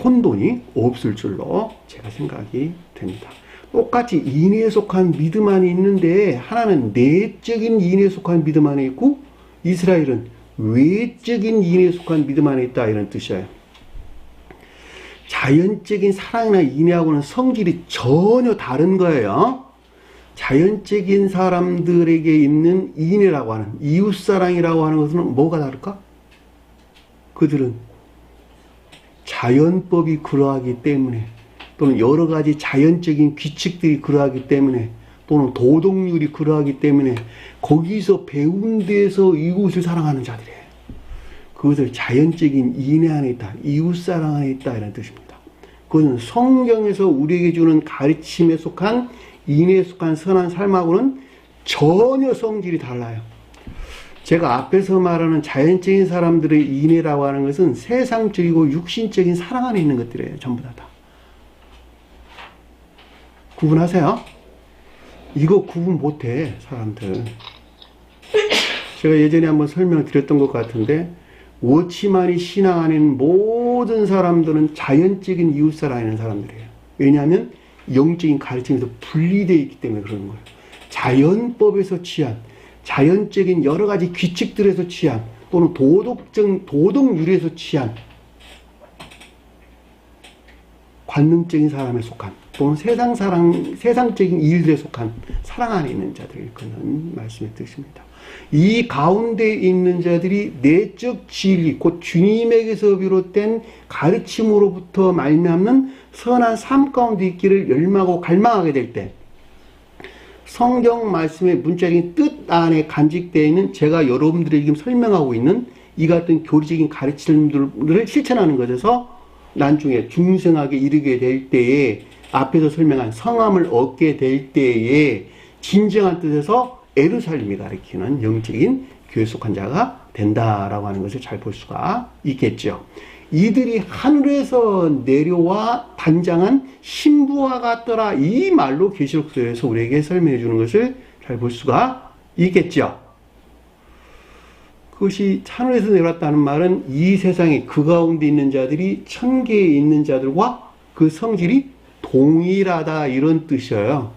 혼돈이 없을 줄로 제가 생각이 됩니다. 똑같이 인애에 속한 믿음 안에 있는데 하나는 내적인 인애에 속한 믿음 안에 있고 이스라엘은 외적인 인애에 속한 믿음 안에 있다 이런 뜻이에요. 자연적인 사랑이나 인애하고는 성질이 전혀 다른 거예요. 자연적인 사람들에게 있는 인애라고 하는 이웃사랑이라고 하는 것은 뭐가 다를까? 그들은 자연법이 그러하기 때문에 또는 여러 가지 자연적인 규칙들이 그러하기 때문에 또는 도덕률이 그러하기 때문에 거기서 배운 데서 이웃을 사랑하는 자들이에요. 그것을 자연적인 인애 안에 있다, 이웃사랑 안에 있다 이런 뜻입니다. 그것은 성경에서 우리에게 주는 가르침에 속한 인애에 속한 선한 삶하고는 전혀 성질이 달라요. 제가 앞에서 말하는 자연적인 사람들의 인애라고 하는 것은 세상적이고 육신적인 사랑 안에 있는 것들이에요. 전부 다. 구분하세요? 이거 구분 못해, 사람들. 제가 예전에 한번 설명드렸던 것 같은데, 워치만이 신앙 안에 있는 모든 사람들은 자연적인 이웃사랑하는 사람들이에요. 왜냐하면 영적인 가르침에서 분리되어 있기 때문에 그러는 거예요. 자연법에서 취한, 자연적인 여러 가지 규칙들에서 취한, 또는 도덕률에서 취한, 관능적인 사람에 속한, 또는 세상적인 일들에 속한 사랑 안에 있는 자들을 그는 말씀의 뜻입니다. 이 가운데 있는 자들이 내적 진리, 곧 주님에게서 비롯된 가르침으로부터 말미암는 선한 삶 가운데 있기를 열망하고 갈망하게 될 때, 성경 말씀의 문자적인 뜻 안에 간직되어 있는 제가 여러분들에게 지금 설명하고 있는 이 같은 교리적인 가르침들을 실천하는 것에서 나중에 중생하게 이르게 될 때에 앞에서 설명한 성함을 얻게 될 때에 진정한 뜻에서 예루살렘이 가리키는 영적인 교회에 속한 자가 된다라고 하는 것을 잘 볼 수가 있겠죠. 이들이 하늘에서 내려와 단장한 신부와 같더라, 이 말로 계시록서에서 우리에게 설명해 주는 것을 잘 볼 수가 있겠죠. 그것이 하늘에서 내려왔다는 말은 이 세상에 그 가운데 있는 자들이 천계에 있는 자들과 그 성질이 동일하다, 이런 뜻이에요.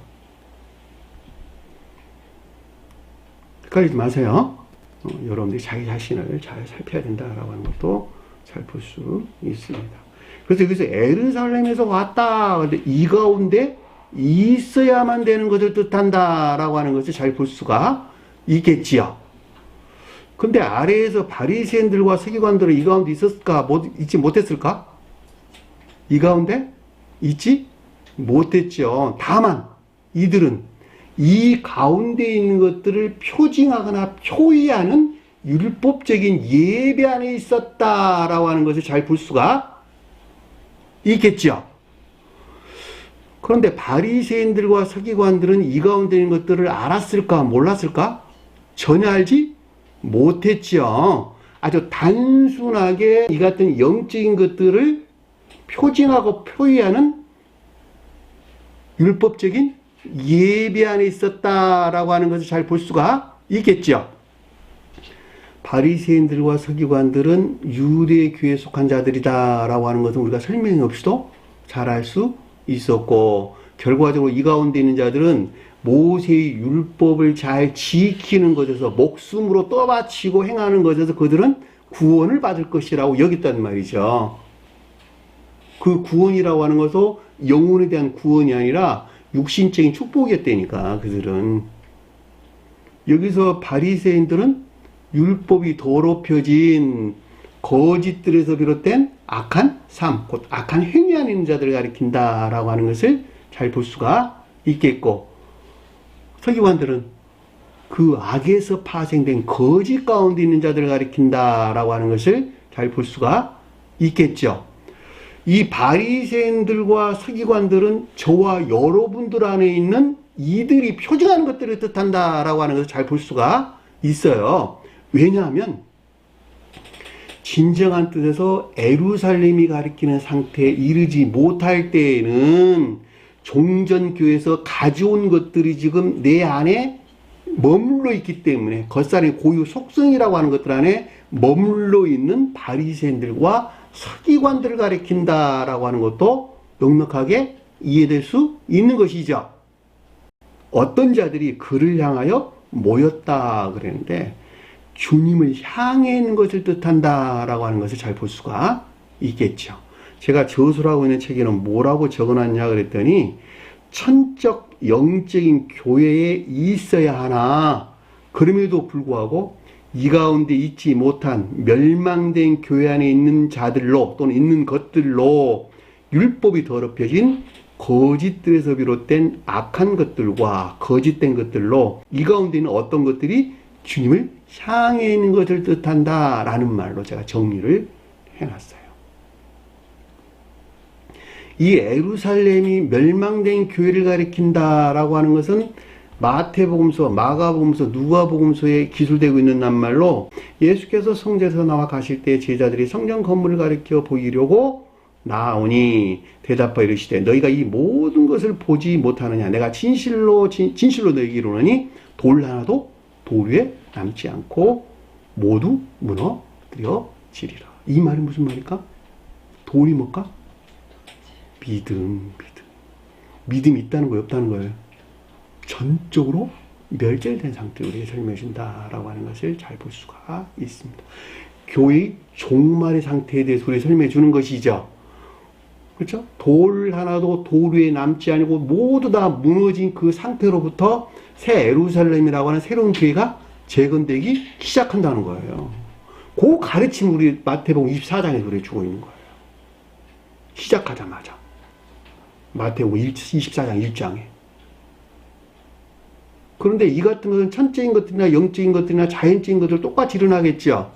헷갈리지 마세요. 여러분들이 자기 자신을 잘 살펴야 된다라고 하는 것도 잘 볼 수 있습니다. 그래서 여기서 예루살렘에서 왔다, 근데 이 가운데 있어야만 되는 것을 뜻한다라고 하는 것을 잘 볼 수가 있겠지요. 근데 아래에서 바리새인들과 서기관들은 이 가운데 있었을까? 있지 못했을까? 이 가운데 있지 못했죠. 다만 이들은 이 가운데 있는 것들을 표징하거나 표의하는 율법적인 예배 안에 있었다라고 하는 것을 잘 볼 수가 있겠죠. 그런데 바리새인들과 서기관들은 이 가운데 있는 것들을 알았을까 몰랐을까? 전혀 알지 못했죠. 아주 단순하게 이 같은 영적인 것들을 표징하고 표의하는 율법적인 예배 안에 있었다라고 하는 것을 잘 볼 수가 있겠죠. 바리새인들과 서기관들은 유대 교회에 속한 자들이다라고 하는 것은 우리가 설명이 없이도 잘 알 수 있었고, 결과적으로 이 가운데 있는 자들은 모세의 율법을 잘 지키는 것에서 목숨으로 떠바치고 행하는 것에서 그들은 구원을 받을 것이라고 여겼단 말이죠. 그 구원이라고 하는 것은 영혼에 대한 구원이 아니라 육신적인 축복이었다니까. 그들은 여기서 바리새인들은 율법이 더럽혀진 거짓들에서 비롯된 악한 삶, 곧 악한 행위 안에 있는 자들을 가리킨다라고 하는 것을 잘 볼 수가 있겠고, 서기관들은 그 악에서 파생된 거짓 가운데 있는 자들을 가리킨다라고 하는 것을 잘 볼 수가 있겠죠. 이 바리새인들과 서기관들은 저와 여러분들 안에 있는 이들이 표징하는 것들을 뜻한다라고 하는 것을 잘 볼 수가 있어요. 왜냐하면 진정한 뜻에서 예루살렘이 가리키는 상태에 이르지 못할 때에는 종전교회에서 가져온 것들이 지금 내 안에 머물러 있기 때문에, 겉살의 고유 속성이라고 하는 것들 안에 머물러 있는 바리새인들과 서기관들을 가리킨다라고 하는 것도 넉넉하게 이해될 수 있는 것이죠. 어떤 자들이 그를 향하여 모였다 그랬는데, 주님을 향해 있는 것을 뜻한다라고 하는 것을 잘 볼 수가 있겠죠. 제가 저술하고 있는 책에는 뭐라고 적어놨냐 그랬더니, 천적 영적인 교회에 있어야 하나, 그럼에도 불구하고 이 가운데 있지 못한 멸망된 교회 안에 있는 자들로, 또는 있는 것들로 율법이 더럽혀진 거짓들에서 비롯된 악한 것들과 거짓된 것들로 이 가운데 있는 어떤 것들이 주님을 향해 있는 것을 뜻한다라는 말로 제가 정리를 해놨어요. 이 예루살렘이 멸망된 교회를 가리킨다라고 하는 것은 마태복음서, 마가복음서, 누가복음서에 기술되고 있는 낱말로 예수께서 성전에서 나와 가실 때 제자들이 성전 건물을 가리켜 보이려고 나오니 대답하여 이르시되 너희가 이 모든 것을 보지 못하느냐. 내가 진실로 너희에게 이르노니 돌 하나도 돌 위에 남지 않고 모두 무너뜨려지리라. 이 말이 무슨 말일까? 돌이 뭘까? 믿음이 있다는 거예요, 없다는 거예요? 전적으로 멸절된 상태로 우리에게 설명해 준다라고 하는 것을 잘 볼 수가 있습니다. 교회의 종말의 상태에 대해서 우리에게 설명해 주는 것이죠. 그렇죠? 돌 하나도 돌 위에 남지 아니고 모두 다 무너진 그 상태로부터 새 예루살렘이라고 하는 새로운 교회가 재건되기 시작한다는 거예요. 그 가르침을 우리 마태복음 24장에서 우리에게 주고 있는 거예요. 시작하자마자. 마태복음 24장 1장에. 그런데 이 같은 것은 천적인 것들이나 영적인 것들이나 자연적인 것들 똑같이 일어나겠죠.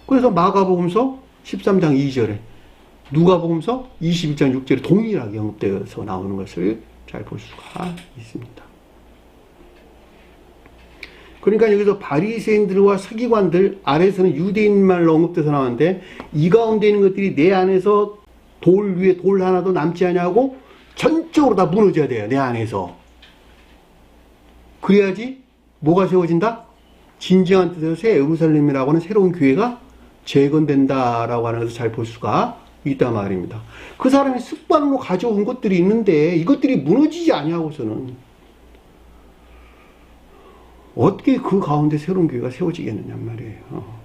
그래서 마가복음서 13장 2절에 누가복음서 21장 6절에 동일하게 언급되어서 나오는 것을 잘 볼 수가 있습니다. 그러니까 여기서 바리새인들과 서기관들 아래에서는 유대인말로 언급돼서 나왔는데 이 가운데 있는 것들이 내 안에서 돌 위에 돌 하나도 남지 않냐고 전적으로 다 무너져야 돼요. 내 안에서. 그래야지 뭐가 세워진다? 진정한 뜻에서 새 예루살렘이라고 하는 새로운 교회가 재건된다라고 하는 것을 잘 볼 수가 있단 말입니다. 그 사람이 습관으로 가져온 것들이 있는데 이것들이 무너지지 아니하고서는 어떻게 그 가운데 새로운 교회가 세워지겠느냐 말이에요.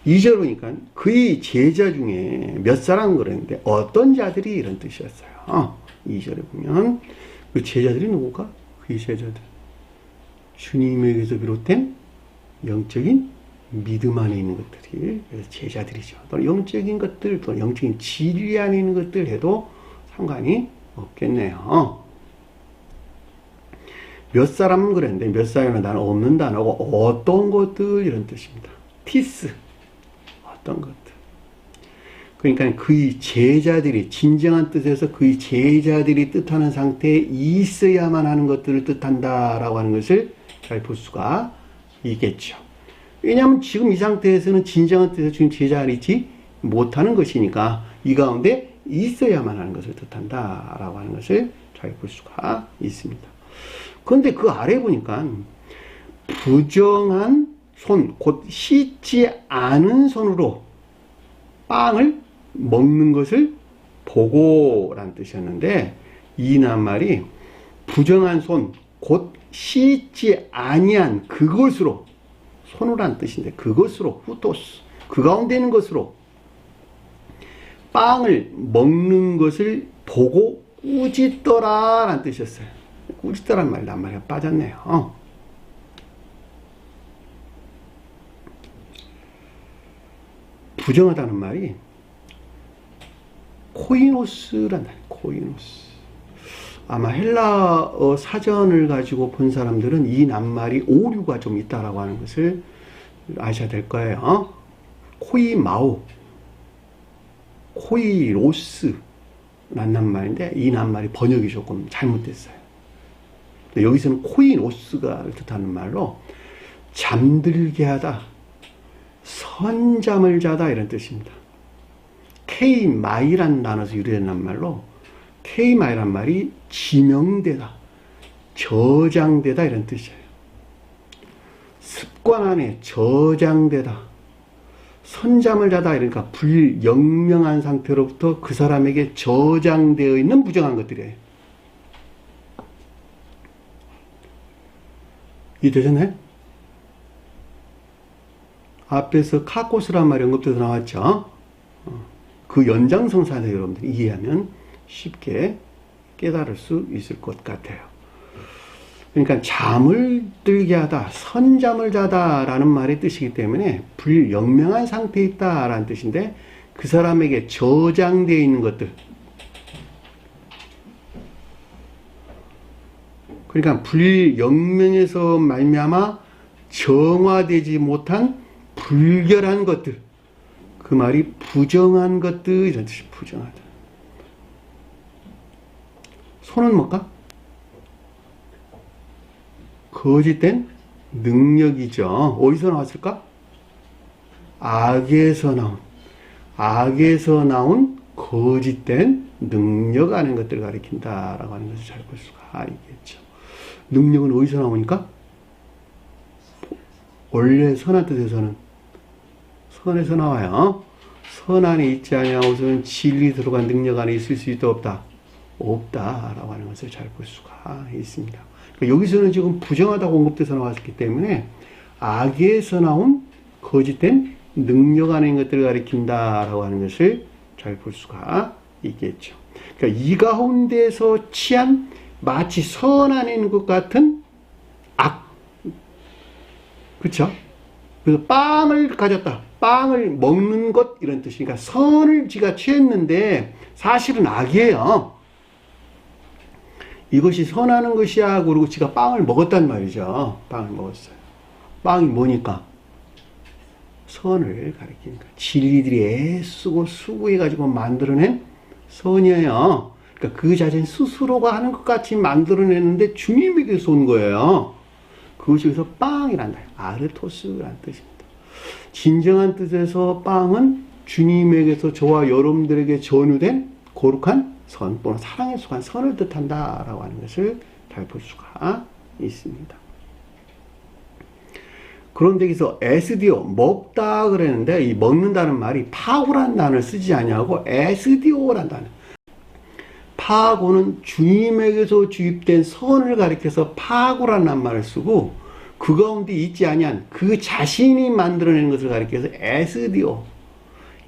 이 절 보니까 그의 제자 중에 몇 사람 그랬는데 어떤 자들이 이런 뜻이었어요. 2절에 보면 그 제자들이 누구가? 그의 제자들. 주님에게서 비롯된 영적인 믿음 안에 있는 것들이 그래서 제자들이죠. 또는 영적인 것들, 또는 영적인 진리 안에 있는 것들 해도 상관이 없겠네요. 몇 사람은 그랬는데 몇 사람은 나는 없는 단어고 어떤 것들 이런 뜻입니다. 티스. 어떤 것들. 그러니까 그의 제자들이 진정한 뜻에서 그의 제자들이 뜻하는 상태에 있어야만 하는 것들을 뜻한다라고 하는 것을 잘 볼 수가 있겠죠. 왜냐하면 지금 이 상태에서는 진정한 뜻에서 지금 제자리지 못하는 것이니까 이 가운데 있어야만 하는 것을 뜻한다라고 하는 것을 잘 볼 수가 있습니다. 그런데 그 아래 보니까 부정한 손, 곧 씻지 않은 손으로 빵을 먹는 것을 보고라는 뜻이었는데 이 낱말이 부정한 손, 곧 씻지 아니한 그것으로 손으란 뜻인데 그것으로 후토스 그 가운데 있는 것으로 빵을 먹는 것을 보고 꾸짖더라라는 뜻이었어요. 꾸짖더라는 말이 낱말이 빠졌네요. 부정하다는 말이 코이노스란 말이에요. 코이노스. 아마 헬라어 사전을 가지고 본 사람들은 이 낱말이 오류가 좀 있다라고 하는 것을 아셔야 될 거예요. 코이마오, 코이로스 라는 낱말인데 이 낱말이 번역이 조금 잘못됐어요. 여기서는 코이노스가 뜻하는 말로 잠들게 하다, 선잠을 자다 이런 뜻입니다. 케이마이라는 단어에서 유래된 낱말로 케이마이란 말이 지명되다, 저장되다 이런 뜻이에요. 습관 안에 저장되다, 선잠을 자다 이러니까 불영명한 상태로부터 그 사람에게 저장되어 있는 부정한 것들이에요. 이해되셨나요? 앞에서 카코스란 말이 언급돼서 나왔죠. 그 연장선상에서 여러분들이 이해하면 쉽게 깨달을 수 있을 것 같아요. 그러니까 잠을 들게 하다, 선잠을 자다 라는 말의 뜻이기 때문에 불영명한 상태에 있다 라는 뜻인데 그 사람에게 저장되어 있는 것들, 그러니까 불영명에서 말미암아 정화되지 못한 불결한 것들, 그 말이 부정한 것들 이런 뜻이 부정하다. 손은 뭘까? 거짓된 능력이죠. 어디서 나왔을까? 악에서 나온 거짓된 능력 하는 것들을 가리킨다라고 하는 것을 잘 볼 수가 있겠죠. 능력은 어디서 나오니까? 원래 선한 뜻에서는 선에서 나와요. 선 안에 있지 아니하고서는 진리 들어간 능력 안에 있을 수 있다 없다? 없다라고 하는 것을 잘 볼 수가 있습니다. 그러니까 여기서는 지금 부정하다고 언급돼서 나왔기 때문에 악에서 나온 거짓된 능력 안에 있는 것들을 가리킨다라고 하는 것을 잘 볼 수가 있겠죠. 그러니까 이 가운데서 취한 마치 선 안에 있는 것 같은 악. 그렇죠? 그래서 빵을 가졌다. 빵을 먹는 것 이런 뜻이니까 선을 지가 취했는데 사실은 악이에요. 이것이 선하는 것이야. 그러고 지가 빵을 먹었단 말이죠. 빵을 먹었어요. 빵이 뭐니까? 선을 가리키니까. 진리들이 애쓰고 수고해가지고 만들어낸 선이에요. 그러니까 그 자신 스스로가 하는 것 같이 만들어내는데 주님에게서 온 거예요. 그것이 그래서 빵이란다. 아르토스라는 뜻입니다. 진정한 뜻에서 빵은 주님에게서 저와 여러분들에게 전유된 거룩한 선 또는 사랑에 속한 선을 뜻한다라고 하는 것을 잘 볼 수가 있습니다. 그런데 여기서 에스디오, 먹다 그랬는데 이 먹는다는 말이 파고라는 단어를 쓰지 아니하고 에스디오라는 단어. 파고는 주님에게서 주입된 선을 가리켜서 파고라는 말을 쓰고 그 가운데 있지 아니한 그 자신이 만들어낸 것을 가리켜서 에스디오,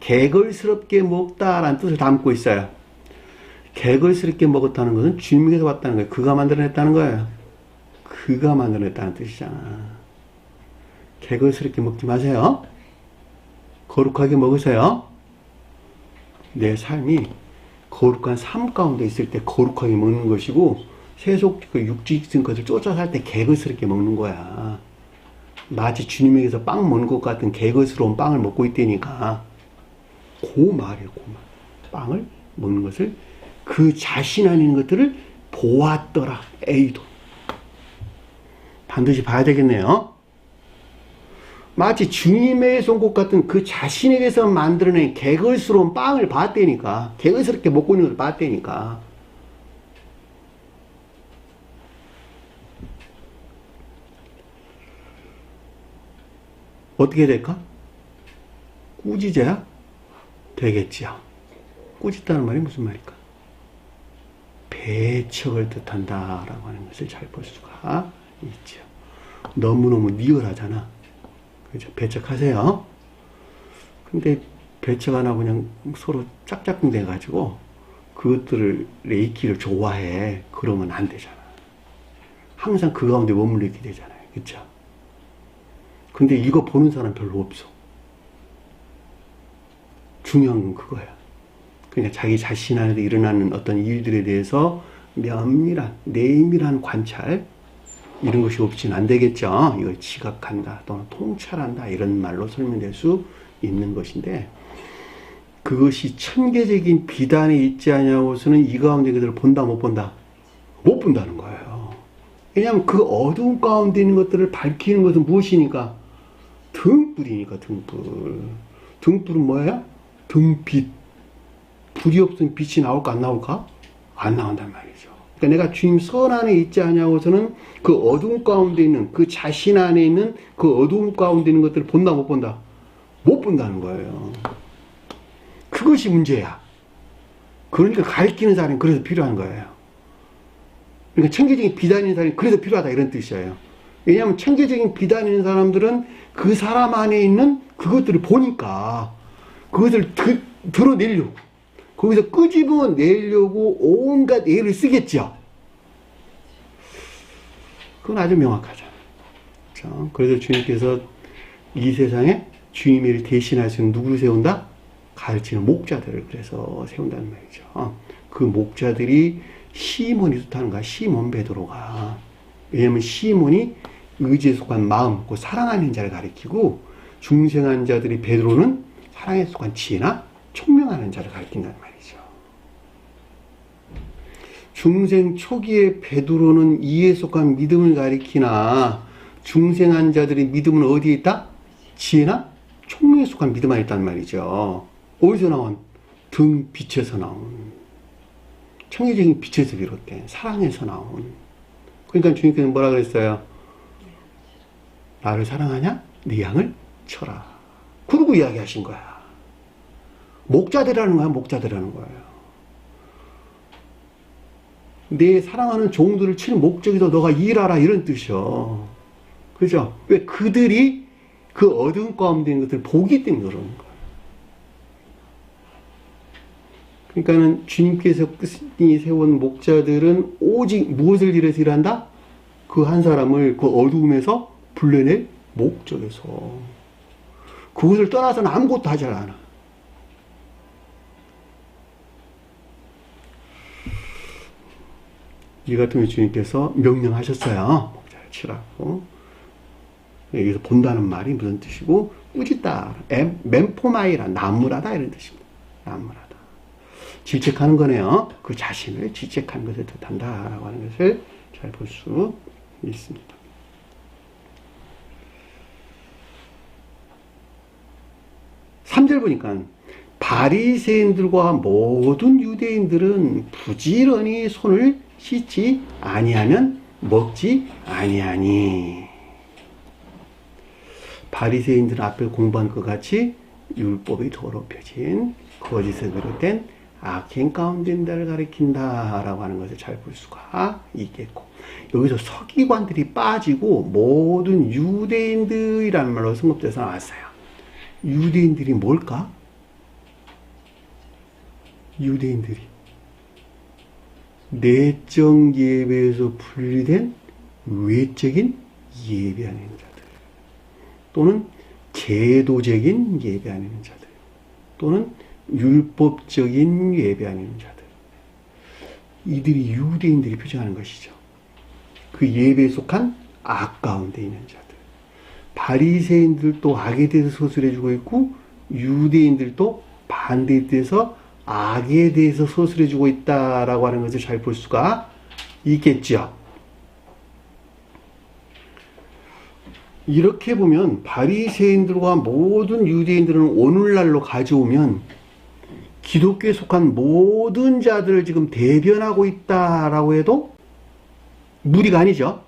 개걸스럽게 먹다라는 뜻을 담고 있어요. 개걸스럽게 먹었다는 것은 주님에게서 왔다는 거예요. 그가 만들어냈다는 거예요. 그가 만들어냈다는 뜻이잖아. 개걸스럽게 먹지 마세요. 거룩하게 먹으세요. 내 삶이 거룩한 삶 가운데 있을 때 거룩하게 먹는 것이고 세속 육지익은 것을 쫓아 살 때 개걸스럽게 먹는 거야. 마치 주님에게서 빵 먹는 것 같은 개걸스러운 빵을 먹고 있다니까. 그 말이에요. 그 말. 빵을 먹는 것을 그 자신 안에 있는 것들을 보았더라. 에이도. 반드시 봐야 되겠네요. 마치 주님에게서 온 것 같은 그 자신에게서 만들어낸 개걸스러운 빵을 봤다니까. 개걸스럽게 먹고 있는 것을 봤다니까. 어떻게 될까? 꾸짖어야 되겠지요. 꾸짖다는 말이 무슨 말일까? 배척을 뜻한다라고 하는 것을 잘 볼 수가 있죠. 너무너무 리얼하잖아. 그죠? 배척하세요. 근데 배척 안 하고 그냥 서로 짝짝꿍 돼가지고 그것들을 레이키를 좋아해. 그러면 안 되잖아. 항상 그 가운데 머물러 있게 되잖아요. 그쵸? 근데 이거 보는 사람 별로 없어. 중요한 건 그거야. 그냥 자기 자신 안에 일어나는 어떤 일들에 대해서 면밀한, 내밀한 관찰, 이런 것이 없이는 안 되겠죠. 이걸 지각한다 또는 통찰한다 이런 말로 설명될 수 있는 것인데 그것이 천개적인 비단에 있지 않냐고서는 이 가운데 그들을 본다 못 본다? 못 본다는 거예요. 왜냐하면 그 어두운 가운데 있는 것들을 밝히는 것은 무엇이니까? 등불이니까 등불. 등불은 뭐예요? 등빛. 불이 없으면 빛이 나올까 안 나올까? 안 나온단 말이죠. 그러니까 내가 주님 선 안에 있지 않냐고서는 그 어두운 가운데 있는 그 자신 안에 있는 그 어두운 가운데 있는 것들을 본다 못 본다? 못 본다는 거예요. 그것이 문제야. 그러니까 가르치는 사람이 그래서 필요한 거예요. 그러니까 천개적인 비단 있는 사람이 그래서 필요하다 이런 뜻이에요. 왜냐하면 천개적인 비단 있는 사람들은 그 사람 안에 있는 그것들을 보니까 그것을 드러내려고 거기서 끄집어내려고 온갖 애를 쓰겠죠. 그건 아주 명확하죠. 그렇죠? 그래서 주님께서 이 세상에 주님을 대신할 수 있는 누구를 세운다? 가르치는 목자들을 그래서 세운다는 말이죠. 그 목자들이 시몬이 뜻하는 거야. 시몬 베드로가. 왜냐하면 시몬이 의지에 속한 마음, 그 사랑하는 자를 가리키고 중생한 자들이 베드로는 사랑에 속한 지혜나 총명하는 자를 가리킨다는 말이죠. 중생 초기에 베드로는 이에 속한 믿음을 가리키나 중생한 자들의 믿음은 어디에 있다? 지혜나 총명에 속한 믿음 안에 있단 말이죠. 어디서 나온? 등 빛에서 나온 청해적인 빛에서 비롯된 사랑에서 나온. 그러니까 주님께서는 뭐라 그랬어요? 나를 사랑하냐? 네 양을 쳐라. 그러고 이야기하신 거야. 목자들이라는 거야. 목자들이라는 거예요. 내 사랑하는 종들을 치는 목적이다. 너가 일하라 이런 뜻이요. 그죠? 왜? 그들이 그 어두운 가운데 있는 것들을 보기 때문에 그러는 거예요. 그러니까는 주님께서 끝이 세운 목자들은 오직 무엇을 위해서 일한다? 그 한 사람을 그 어두움에서 불러낼 목적에서. 그것을 떠나서는 아무것도 하지 않아. 이 같으면 주님께서 명령하셨어요. 목자를 치라고. 여기서 본다는 말이 무슨 뜻이고, 꾸짖다, 멘포마이라, 나무라다 이런 뜻입니다. 나무라다. 질책하는 거네요. 그 자신을 질책하는 것을 뜻한다라고 하는 것을 잘 볼 수 있습니다. 삼 절 보니까 바리새인들과 모든 유대인들은 부지런히 손을 씻지 아니하면 먹지 아니하니. 바리새인들은 앞에 공부한 것 같이 율법이 더럽혀진 거짓에 비롯된 악행 가운데 인다를 가리킨다라고 하는 것을 잘 볼 수가 있겠고, 여기서 서기관들이 빠지고 모든 유대인들이라는 말로 성급돼서 나왔어요. 유대인들이 뭘까? 유대인들이 내적 예배에서 분리된 외적인 예배하는 자들, 또는 제도적인 예배하는 자들, 또는 율법적인 예배하는 자들, 이들이 유대인들이 표정하는 것이죠. 그 예배에 속한 악 가운데 있는 자들. 바리새인들도 악에 대해서 서술해주고 있고, 유대인들도 반대에 대해서 악에 대해서 서술해주고 있다라고 하는 것을 잘 볼 수가 있겠죠. 이렇게 보면 바리새인들과 모든 유대인들은 오늘날로 가져오면 기독교에 속한 모든 자들을 지금 대변하고 있다라고 해도 무리가 아니죠.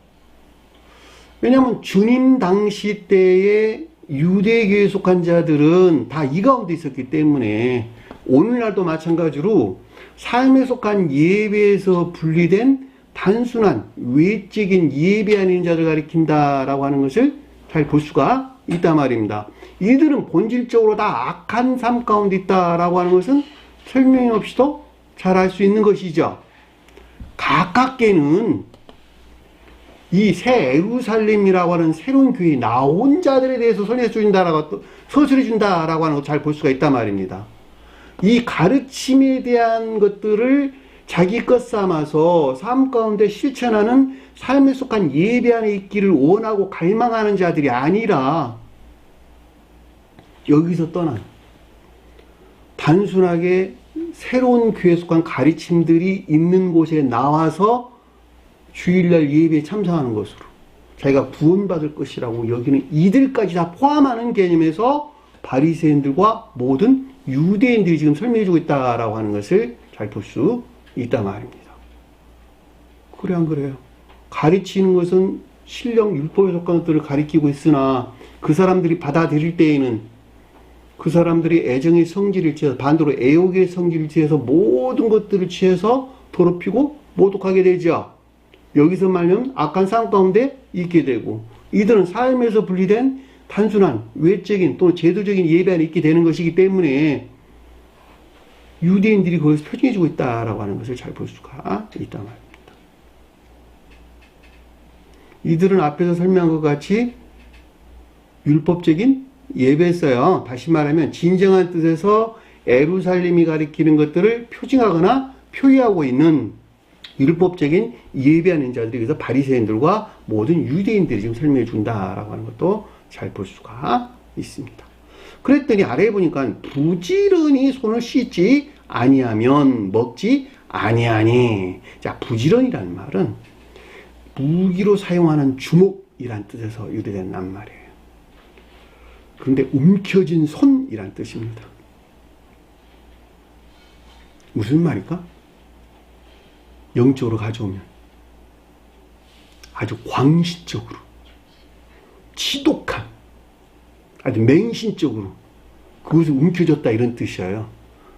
왜냐하면 주님 당시 때의 유대교에 속한 자들은 다 이 가운데 있었기 때문에 오늘날도 마찬가지로 삶에 속한 예배에서 분리된 단순한 외적인 예배 아닌 자를 가리킨다라고 하는 것을 잘 볼 수가 있단 말입니다. 이들은 본질적으로 다 악한 삶 가운데 있다라고 하는 것은 설명이 없이도 잘 알 수 있는 것이죠. 가깝게는 이 새 예루살렘이라고 하는 새로운 교회에 나온 자들에 대해서 서술해준다라고 하는 것을 잘 볼 수가 있단 말입니다. 이 가르침에 대한 것들을 자기 것 삼아서 삶 가운데 실천하는 삶에 속한 예배 안에 있기를 원하고 갈망하는 자들이 아니라 여기서 떠난 단순하게 새로운 교회에 속한 가르침들이 있는 곳에 나와서 주일날 예배에 참석하는 것으로 자기가 구원받을 것이라고 여기는 이들까지 다 포함하는 개념에서 바리새인들과 모든 유대인들이 지금 설명해주고 있다라고 하는 것을 잘 볼 수 있단 말입니다. 그래 안 그래요? 가르치는 것은 신령 율법에 속한 것들을 가리키고 있으나 그 사람들이 받아들일 때에는 그 사람들이 애정의 성질을 취해서 반대로 애욕의 성질을 취해서 모든 것들을 취해서 더럽히고 모독하게 되죠. 여기서 말하면 악한 삶 가운데 있게 되고, 이들은 삶에서 분리된 단순한 외적인 또는 제도적인 예배 안에 있게 되는 것이기 때문에 유대인들이 거기서 표징해주고 있다라고 하는 것을 잘 볼 수가 있단 말입니다. 이들은 앞에서 설명한 것 같이 율법적인 예배였어요. 다시 말하면 진정한 뜻에서 예루살렘이 가리키는 것들을 표징하거나 표의하고 있는 율법적인 예배하는 자들이, 그래서 바리새인들과 모든 유대인들이 지금 설명해 준다라고 하는 것도 잘 볼 수가 있습니다. 그랬더니 아래에 보니까 부지런히 손을 씻지 아니하면 먹지 아니. 자, 부지런이라는 말은 무기로 사용하는 주먹이란 뜻에서 유래된 낱말이에요. 그런데 움켜진 손이란 뜻입니다. 무슨 말일까? 영적으로 가져오면 아주 광신적으로, 지독한, 아주 맹신적으로 그것을 움켜졌다 이런 뜻이에요.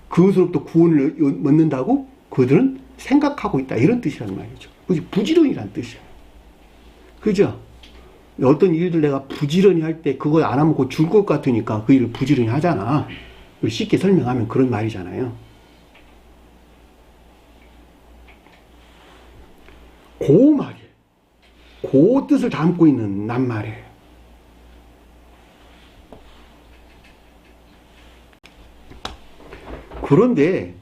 그것으로부터 구원을 얻는다고 그들은 생각하고 있다 이런 뜻이란 말이죠. 그것이 부지런이란 뜻이에요. 그죠? 어떤 일들 내가 부지런히 할 때 그거 안 하면 곧 죽을 것 같으니까 그 일을 부지런히 하잖아. 쉽게 설명하면 그런 말이잖아요. 그 말이에요. 그 뜻을 담고 있는 낱말이에요. 그런데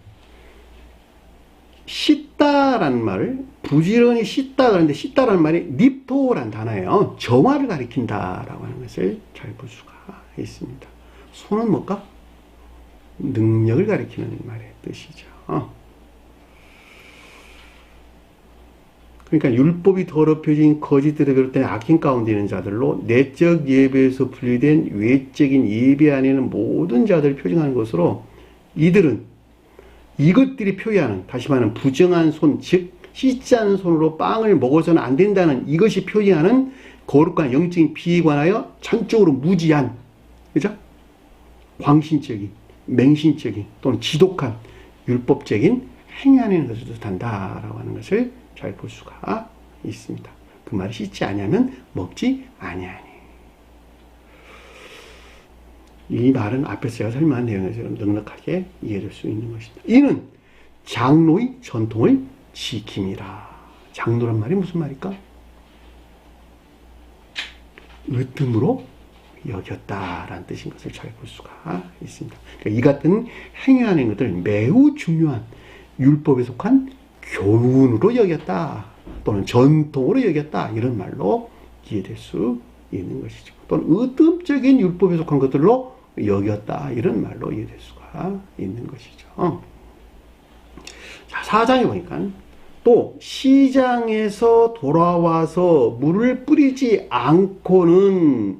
씻다라는 말, 부지런히 씻다 그러는데 씻다라는 말이 닙토라는 단어예요. 정화를 가리킨다라고 하는 것을 잘 볼 수가 있습니다. 손은 뭘까? 능력을 가리키는 말의 뜻이죠. 그러니까 율법이 더럽혀진 거짓들을 비롯된 악행 가운데 있는 자들로 내적 예배에서 분리된 외적인 예배 안에 있는 모든 자들을 표징하는 것으로 이들은 이것들이 표현하는, 다시 말하는 부정한 손, 즉 씻지 않은 손으로 빵을 먹어서는 안 된다는 이것이 표현하는 거룩한 영적인 비에 관하여 전적으로 무지한, 그죠? 광신적인, 맹신적인 또는 지독한 율법적인 행위하는 것을 뜻한다라고 하는 것을 잘 볼 수가 있습니다. 그 말이 씻지 아니하면 먹지 아니하니. 이 말은 앞에서 제가 설명한 내용에서 넉넉하게 이해될 수 있는 것입니다. 이는 장로의 전통을 지킴이라. 장로란 말이 무슨 말일까? 으뜸으로 여겼다라는 뜻인 것을 잘 볼 수가 있습니다. 그러니까 이 같은 행위하는 것들 매우 중요한 율법에 속한 교훈으로 여겼다 또는 전통으로 여겼다 이런 말로 이해될 수 있는 것이죠. 또는 의뜸적인 율법에 속한 것들로 여겼다 이런 말로 이해될 수가 있는 것이죠. 자, 4장에 보니까 또 시장에서 돌아와서 물을 뿌리지 않고는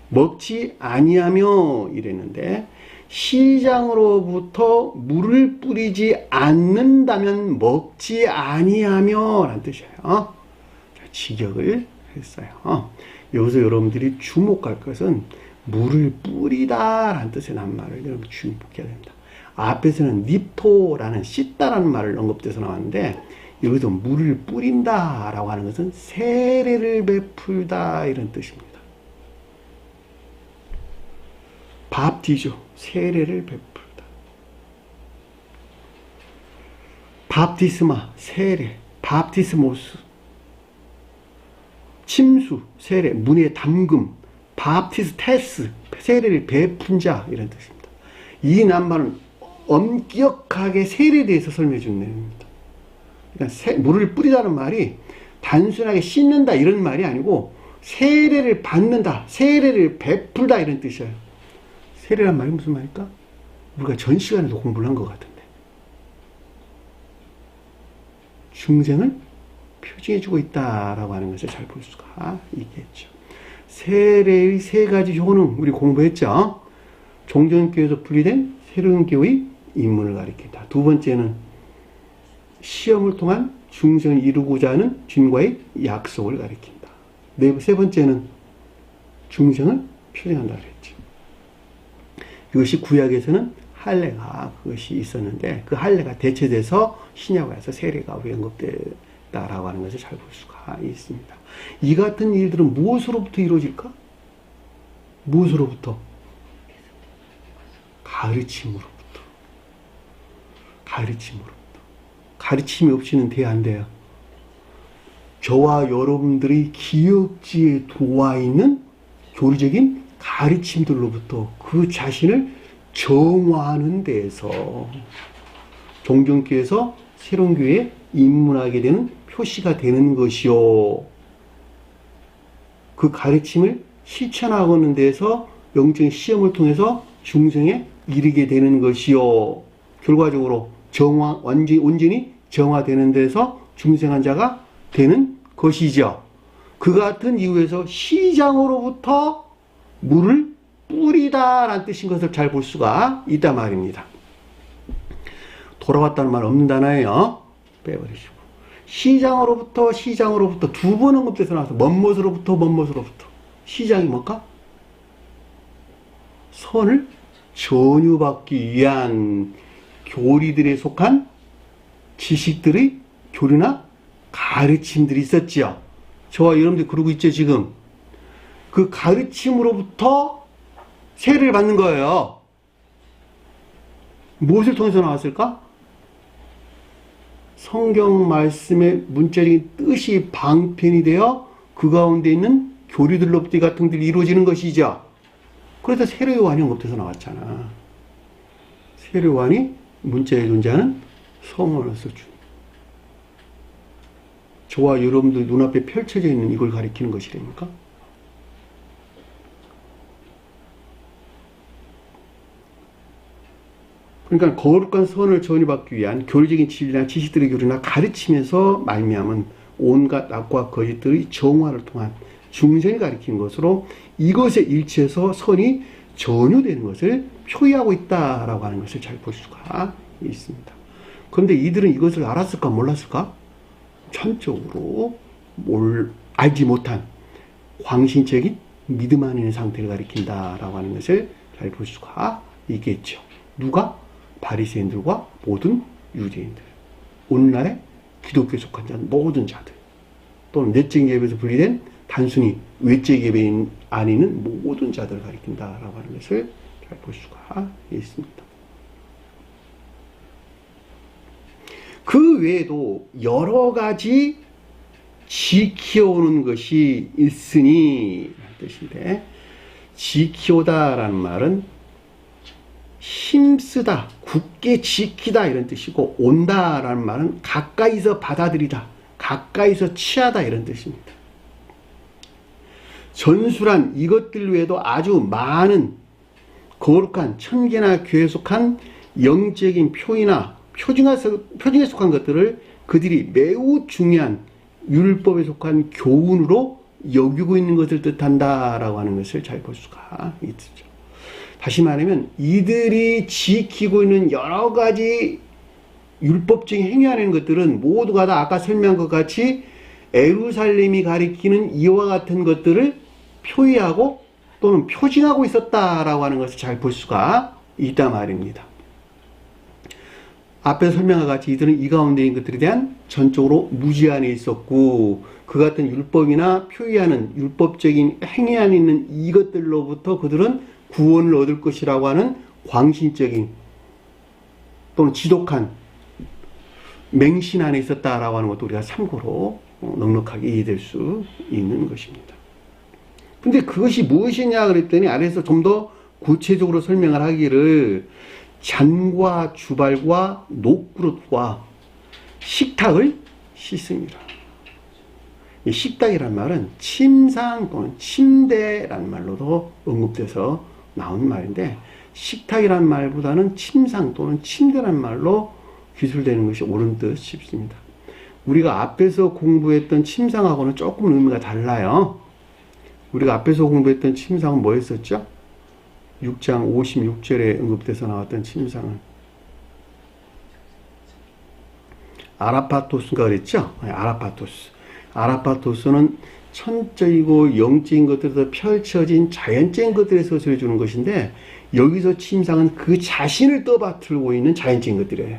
먹지 아니하며 이랬는데, 시장으로부터 물을 뿌리지 않는다면 먹지 아니하며 라는 뜻이에요. 자, 직역을 했어요. 여기서 여러분들이 주목할 것은 물을 뿌리다 라는 뜻의 낱말을 여러분 주목해야 됩니다. 앞에서는 닙토라는 씻다라는 말을 언급돼서 나왔는데, 여기서 물을 뿌린다 라고 하는 것은 세례를 베풀다 이런 뜻입니다. 밥티죠. 세례를 베풀다. 밥티스마, 세례, 밥티스모스, 침수, 세례, 문에 담금, 밥티스테스, 세례를 베푼 자 이런 뜻입니다. 이 낱말은 엄격하게 세례에 대해서 설명해 주는 내용입니다. 그러니까 물을 뿌리다는 말이 단순하게 씻는다 이런 말이 아니고 세례를 받는다, 세례를 베풀다 이런 뜻이에요. 세례란 말이 무슨 말일까? 우리가 전 시간에도 공부를 한 것 같은데. 중생을 표징해주고 있다라고 하는 것을 잘 볼 수가 있겠죠. 세례의 세 가지 효능 우리 공부했죠. 종전교회에서 분리된 새로운 교회의 입문을 가리킨다. 두 번째는 시험을 통한 중생을 이루고자 하는 주님과의 약속을 가리킨다. 세 번째는 중생을 표징한다 그랬죠. 이것이 구약에서는 할례가 그것이 있었는데 그 할례가 대체돼서 신약에서 세례가 언급됐다라고 하는 것을 잘 볼 수가 있습니다. 이 같은 일들은 무엇으로부터 이루어질까? 무엇으로부터? 가르침으로부터. 가르침으로부터. 가르침이 없이는 돼 안 돼요. 저와 여러분들이 기억지에 들어와 있는 교리적인 가르침들로부터 그 자신을 정화하는 데에서 종전교회에서 새로운 교회에 입문하게 되는 표시가 되는 것이요. 그 가르침을 실천하는 데에서 영적인 시험을 통해서 중생에 이르게 되는 것이요. 결과적으로 온전히 정화되는 데서 중생한 자가 되는 것이죠. 그 같은 이유에서 시장으로부터 물을 뿌리다라는 뜻인 것을 잘 볼 수가 있단 말입니다. 돌아왔다는 말 없는 단어예요. 빼버리시고. 시장으로부터 두 번 언급돼서 나와서 먼못으로부터. 시장이 뭘까? 선을 전유받기 위한 교리들에 속한 지식들의 교류나 가르침들이 있었지요. 저와 여러분들 그러고 있죠, 지금. 그 가르침으로부터 세례를 받는 거예요. 무엇을 통해서 나왔을까? 성경 말씀의 문자적인 뜻이 방편이 되어 그 가운데 있는 교리들로부터 이 같은 것들이 이루어지는 것이죠. 그래서 세례요한이 언급돼서 나왔잖아. 세례요한이 문자에 존재하는 성원을 써준. 저와 여러분들 눈앞에 펼쳐져 있는 이걸 가리키는 것이라니까. 그러니까 거룩한 선을 전이받기 위한 교리적인 진리나 지식들의 교류나 가르치면서 말미암은 온갖 악과 거짓들의 정화를 통한 중생을 가리키는 것으로 이것에 일치해서 선이 전유되는 것을 표의하고 있다라고 하는 것을 잘 볼 수가 있습니다. 그런데 이들은 이것을 알았을까 몰랐을까? 전적으로 알지 못한 광신적인 믿음 아닌 상태를 가리킨다라고 하는 것을 잘 볼 수가 있겠죠. 누가? 바리새인들과 모든 유대인들, 오늘날의 기독교에 속한 자 모든 자들, 또는 내적 예배에서 분리된 단순히 외적 예배인 아니는 모든 자들을 가리킨다라고 하는 것을 잘 볼 수가 있습니다. 그 외에도 여러 가지 지켜오는 것이 있으니 뜻인데, 지키오다라는 말은 힘쓰다, 굳게 지키다 이런 뜻이고, 온다라는 말은 가까이서 받아들이다, 가까이서 취하다 이런 뜻입니다. 전술한 이것들 외에도 아주 많은 거룩한 천계나 교회에 속한 영적인 표준에 속한 것들을 그들이 매우 중요한 율법에 속한 교훈으로 여기고 있는 것을 뜻한다라고 하는 것을 잘 볼 수가 있죠. 다시 말하면 이들이 지키고 있는 여러 가지 율법적인 행위하는 것들은 모두가 다 아까 설명한 것 같이 예루살렘이 가리키는 이와 같은 것들을 표의하고 또는 표징하고 있었다라고 하는 것을 잘 볼 수가 있단 말입니다. 앞에서 설명한 것 같이 이들은 이 가운데 있는 것들에 대한 전적으로 무지 안에 있었고, 그 같은 율법이나 표의하는 율법적인 행위 안에 있는 이것들로부터 그들은 구원을 얻을 것이라고 하는 광신적인 또는 지독한 맹신 안에 있었다라고 하는 것도 우리가 참고로 넉넉하게 이해될 수 있는 것입니다. 근데 그것이 무엇이냐 그랬더니 아래에서 좀 더 구체적으로 설명을 하기를 잔과 주발과 녹그릇과 식탁을 씻습니다. 이 식탁이란 말은 침상 또는 침대라는 말로도 언급돼서 나온 말인데, 식탁이란 말보다는 침상 또는 침대란 말로 기술되는 것이 옳은 듯 싶습니다. 우리가 앞에서 공부했던 침상하고는 조금 의미가 달라요. 우리가 앞에서 공부했던 침상은 뭐였었죠? 6장 56절에 언급돼서 나왔던 침상은 아라파토스가 그랬죠? 아라파토스는 천적이고 영적인 것들에서 펼쳐진 자연적인 것들에 서술해 주는 것인데, 여기서 침상은 그 자신을 떠받들고 있는 자연적인 것들이에요.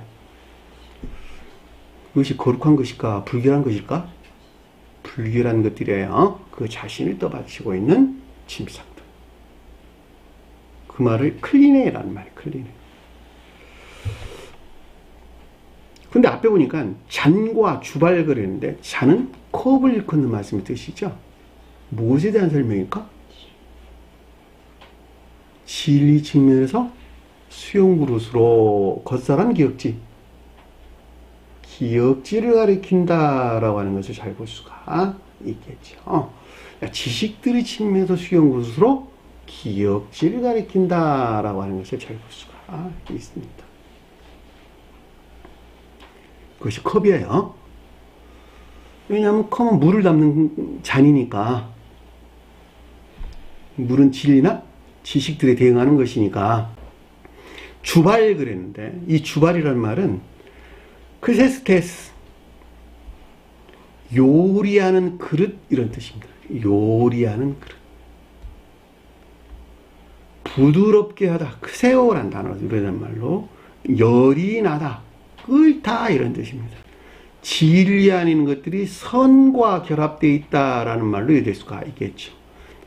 그것이 거룩한 것일까? 불결한 것일까? 불결한 것들이에요. 그 자신을 떠받치고 있는 침상들. 그 말을 클리네라는 말이에요. 클리네. 근데 앞에 보니까 잔과 주발 그랬는데, 잔은 컵을 일컫는 말씀이 뜻이죠. 무엇에 대한 설명일까? 진리 측면에서 수용그릇으로 겉사란 기역지를 가리킨다라고 하는 것을 잘 볼 수가 있겠죠. 지식들의 측면에서 수용그릇으로 기역지를 가리킨다라고 하는 것을 잘 볼 수가 있습니다. 그것이 컵이에요. 왜냐하면 컵은 물을 담는 잔이니까, 물은 진리나 지식들에 대응하는 것이니까. 주발 그랬는데, 이 주발이라는 말은 크세스테스, 요리하는 그릇, 이런 뜻입니다. 요리하는 그릇. 부드럽게 하다, 크세오란 단어로 이런 말로 열이 나다, 끓다, 이런 뜻입니다. 진리하는 것들이 선과 결합되어 있다라는 말로 이해될 수가 있겠죠.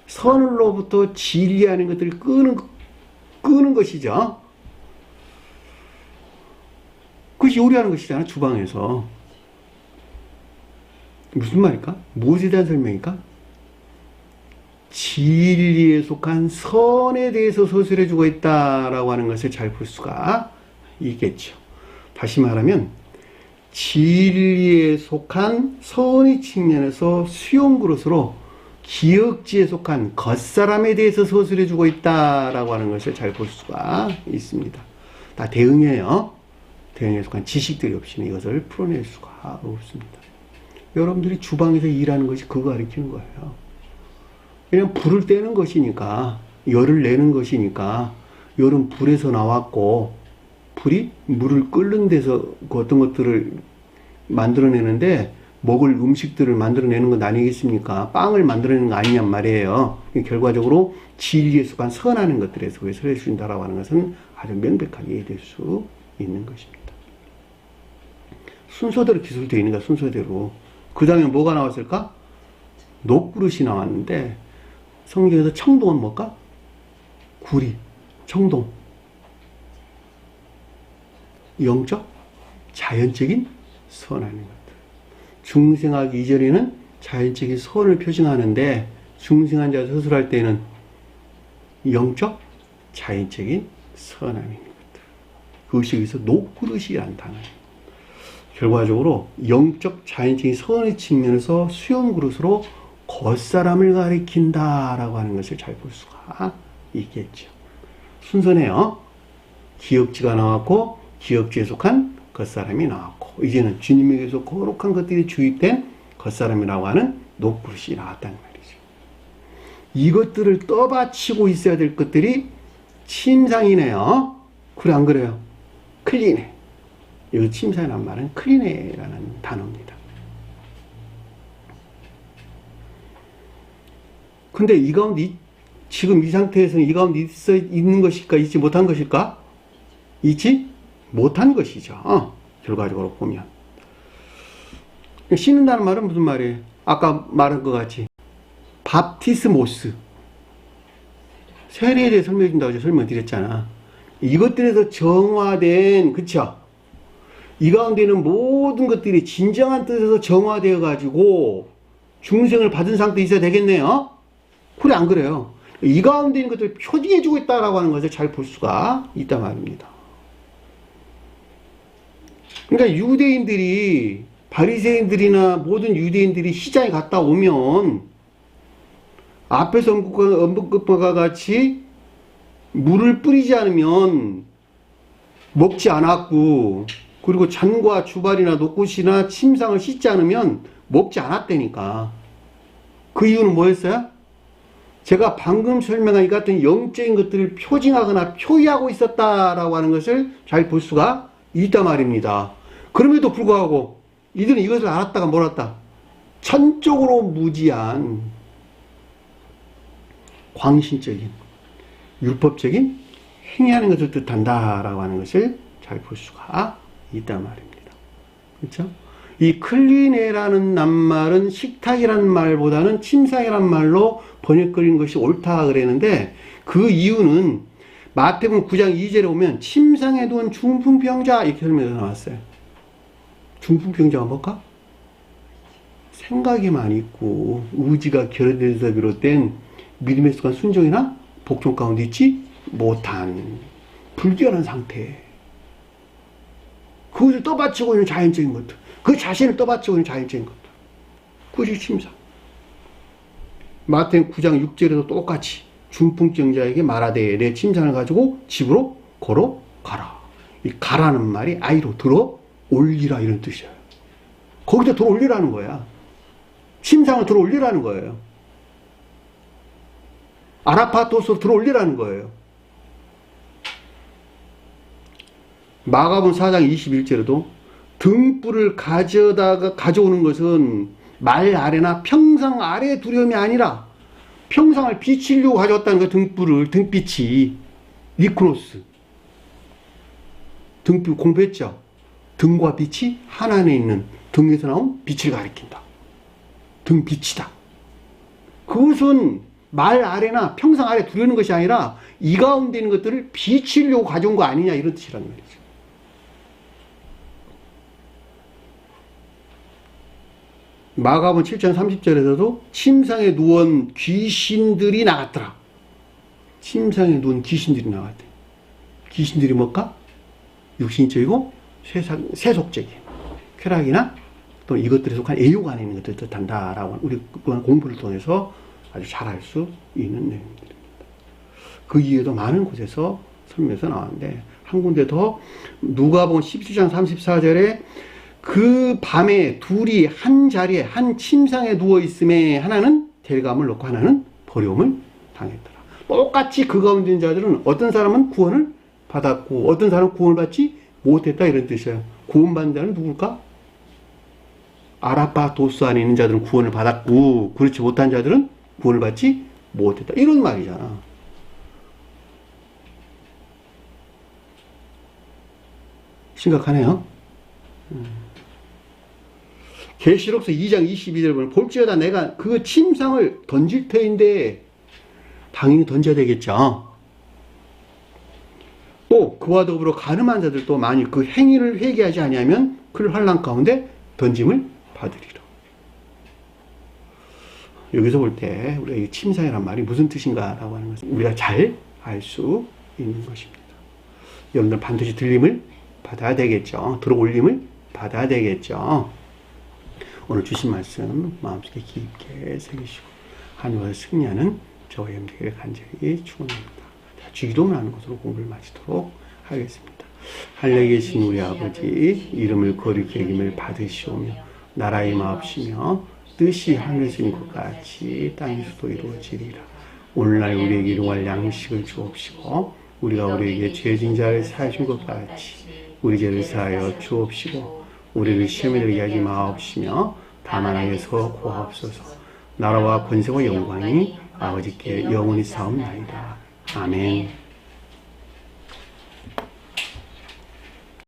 선으로부터 진리하는 것들을 끄는 것이죠. 그것이 요리하는 것이잖아, 주방에서. 무슨 말일까? 무엇에 대한 설명일까? 진리에 속한 선에 대해서 서술해주고 있다라고 하는 것을 잘 볼 수가 있겠죠. 다시 말하면 진리에 속한 선의 측면에서 수용 그릇으로 기역지에 속한 겉사람에 대해서 서술해주고 있다라고 하는 것을 잘 볼 수가 있습니다. 다 대응이에요. 대응에 속한 지식들이 없이는 이것을 풀어낼 수가 없습니다. 여러분들이 주방에서 일하는 것이 그거 가리키는 거예요. 그냥 불을 떼는 것이니까, 열을 내는 것이니까, 열은 불에서 나왔고, 불이 물을 끓는 데서 그 어떤 것들을 만들어내는데, 먹을 음식들을 만들어내는 건 아니겠습니까? 빵을 만들어내는 거 아니냔 말이에요. 결과적으로 진리에 속한 선하는 것들에 속에서 해준다라고 하는 것은 아주 명백하게 이해될 수 있는 것입니다. 순서대로 기술되어 있는 거야, 순서대로. 그 다음에 뭐가 나왔을까? 녹그릇이 나왔는데, 성경에서 청동은 뭘까? 구리, 청동. 영적, 자연적인 선하는 것들. 중생하기 이전에는 자연적인 선을 표징하는데, 중생한 자 서술할 때는 영적, 자연적인 선함인 것들. 그것이 여기서 녹그릇이라는 단어예요. 결과적으로 영적, 자연적인 선의 측면에서 수용 그릇으로 겉사람을 가리킨다라고 하는 것을 잘 볼 수가 있겠죠. 순서네요. 기역지가 나왔고, 기역지에 속한 겉사람이 나왔고, 이제는 주님에게서 거룩한 것들이 주입된 겉사람이라고 하는 녹그릇이 나왔다는 말이죠. 이것들을 떠받치고 있어야 될 것들이 침상이네요. 그래, 안 그래요? 클리네. 여기 침상이라는 말은 클리네라는 단어입니다. 근데 이 가운데, 지금 이 상태에서는 이 가운데 있는 것일까, 있지 못한 것일까? 있지 못한 것이죠. 결과적으로 보면. 씻는다는 말은 무슨 말이에요? 아까 말한 것 같이. 밥티스모스. 세례에 대해 설명해 준다고 설명드렸잖아. 이것들에서 정화된, 그쵸? 이 가운데는 모든 것들이 진정한 뜻에서 정화되어 가지고 중생을 받은 상태에 있어야 되겠네요. 그래, 안 그래요? 이 가운데 있는 것들을 표징해주고 있다라고 하는 것을 잘 볼 수가 있단 말입니다. 그러니까 유대인들이, 바리새인들이나 모든 유대인들이 시장에 갔다 오면 앞에서 언급과 같이 물을 뿌리지 않으면 먹지 않았고, 그리고 잔과 주발이나 녹굿이나 침상을 씻지 않으면 먹지 않았다니까. 그 이유는 뭐였어요? 제가 방금 설명한 이 같은 영적인 것들을 표징하거나 표의하고 있었다라고 하는 것을 잘 볼 수가 있단 말입니다. 그럼에도 불구하고 이들은 이것을 알았다가 몰랐다. 천적으로 무지한 광신적인 율법적인 행위하는 것을 뜻한다라고 하는 것을 잘 볼 수가 있단 말입니다. 그렇죠? 이 클리네라는 낱말은 식탁이라는 말보다는 침상이라는 말로 번역거리는 것이 옳다 그랬는데, 그 이유는 마태복음 9장 2절에 보면 침상에 둔 중풍병자 이렇게 설명해서 나왔어요. 중풍병자가 뭘까? 생각에만 있고 의지가 결여돼서 비롯된 믿음에 속한 순종이나 복종 가운데 있지 못한 불결한 상태. 그것을 떠받치고 있는 자연적인 것들, 그 자신을 떠받치고 있는 자연적인 것들, 그것이 침상. 마태복음 9장 6절에도 똑같이 중풍병자에게 말하되 내 침상을 가지고 집으로 걸어가라. 이 가라는 말이 아이로 들어 올리라 이런 뜻이에요. 거기다 들어 올리라는 거야. 침상을 들어 올리라는 거예요. 아라파토스로 들어 올리라는 거예요. 마가복음 4장 21절에도 등불을 가져오는 것은 말 아래나 평상 아래에 두려움이 아니라 평상을 비치려고 가져왔다는 거. 등불을, 등빛이 니크로스 등불 공부했죠. 등과 빛이 하나 안에 있는 등에서 나온 빛을 가리킨다. 등빛이다. 그것은 말 아래나 평상 아래 두려는 것이 아니라 이 가운데 있는 것들을 비치려고 가져온 거 아니냐 이런 뜻이란 말이죠. 마가복음 7장 30절에서도 침상에 누운 귀신들이 나갔더라. 침상에 누운 귀신들이 나갔대. 귀신들이 뭘까? 육신적이고 세속적인 쾌락이나 또 이것들에 속한 애욕 안에 있는 것들을 뜻한다라고 우리 공부를 통해서 아주 잘 알 수 있는 내용들입니다. 그 이외에도 많은 곳에서 설명에서 나왔는데 한 군데 더 누가복음 17장 34절에 그 밤에 둘이 한 자리에 한 침상에 누워 있음에 하나는 델감을 넣고 하나는 버려움을 당했더라. 똑같이 그 가운데 있는 자들은 어떤 사람은 구원을 받았고 어떤 사람은 구원을 받지 못했다 이런 뜻이에요. 구원받는 자는 누굴까? 아라파토스 안에 있는 자들은 구원을 받았고 그렇지 못한 자들은 구원을 받지 못했다 이런 말이잖아. 심각하네요. 계시록서 2장 22절 보면 볼지어다 내가 그 침상을 던질 터인데 당연히 던져야 되겠죠. 또 그와 더불어 가늠한 자들도 만일 그 행위를 회개하지 아니하면 그를 환난 가운데 던짐을 받으리라. 여기서 볼 때 우리가 이 침상이란 말이 무슨 뜻인가라고 하는 것을 우리가 잘 알 수 있는 것입니다. 여러분들 반드시 들림을 받아야 되겠죠. 들어 올림을 받아야 되겠죠. 오늘 주신 말씀 마음속에 깊게 새기시고 하늘과 승리하는 저와 여러분들에게 간절히 축원합니다. 주기도문 하는 것으로 공부를 마치도록 하겠습니다. 하늘에 계신 우리 아버지 이름을 거룩히 여김을 받으시오며 나라의 마옵시며 뜻이 하늘에서 있는 것 같이 땅에서도 이루어지리라. 오늘날 우리에게 일용할 양식을 주옵시고 우리가 우리에게 죄진 자를 사하신 것 같이 우리 죄를 사하여 주옵시고 우리를 시험에 들게 하지 마옵시며 다만 하여서 구하옵소서. 나라와 권세와 영광이 아버지께 영원히 사옵나이다. 아멘.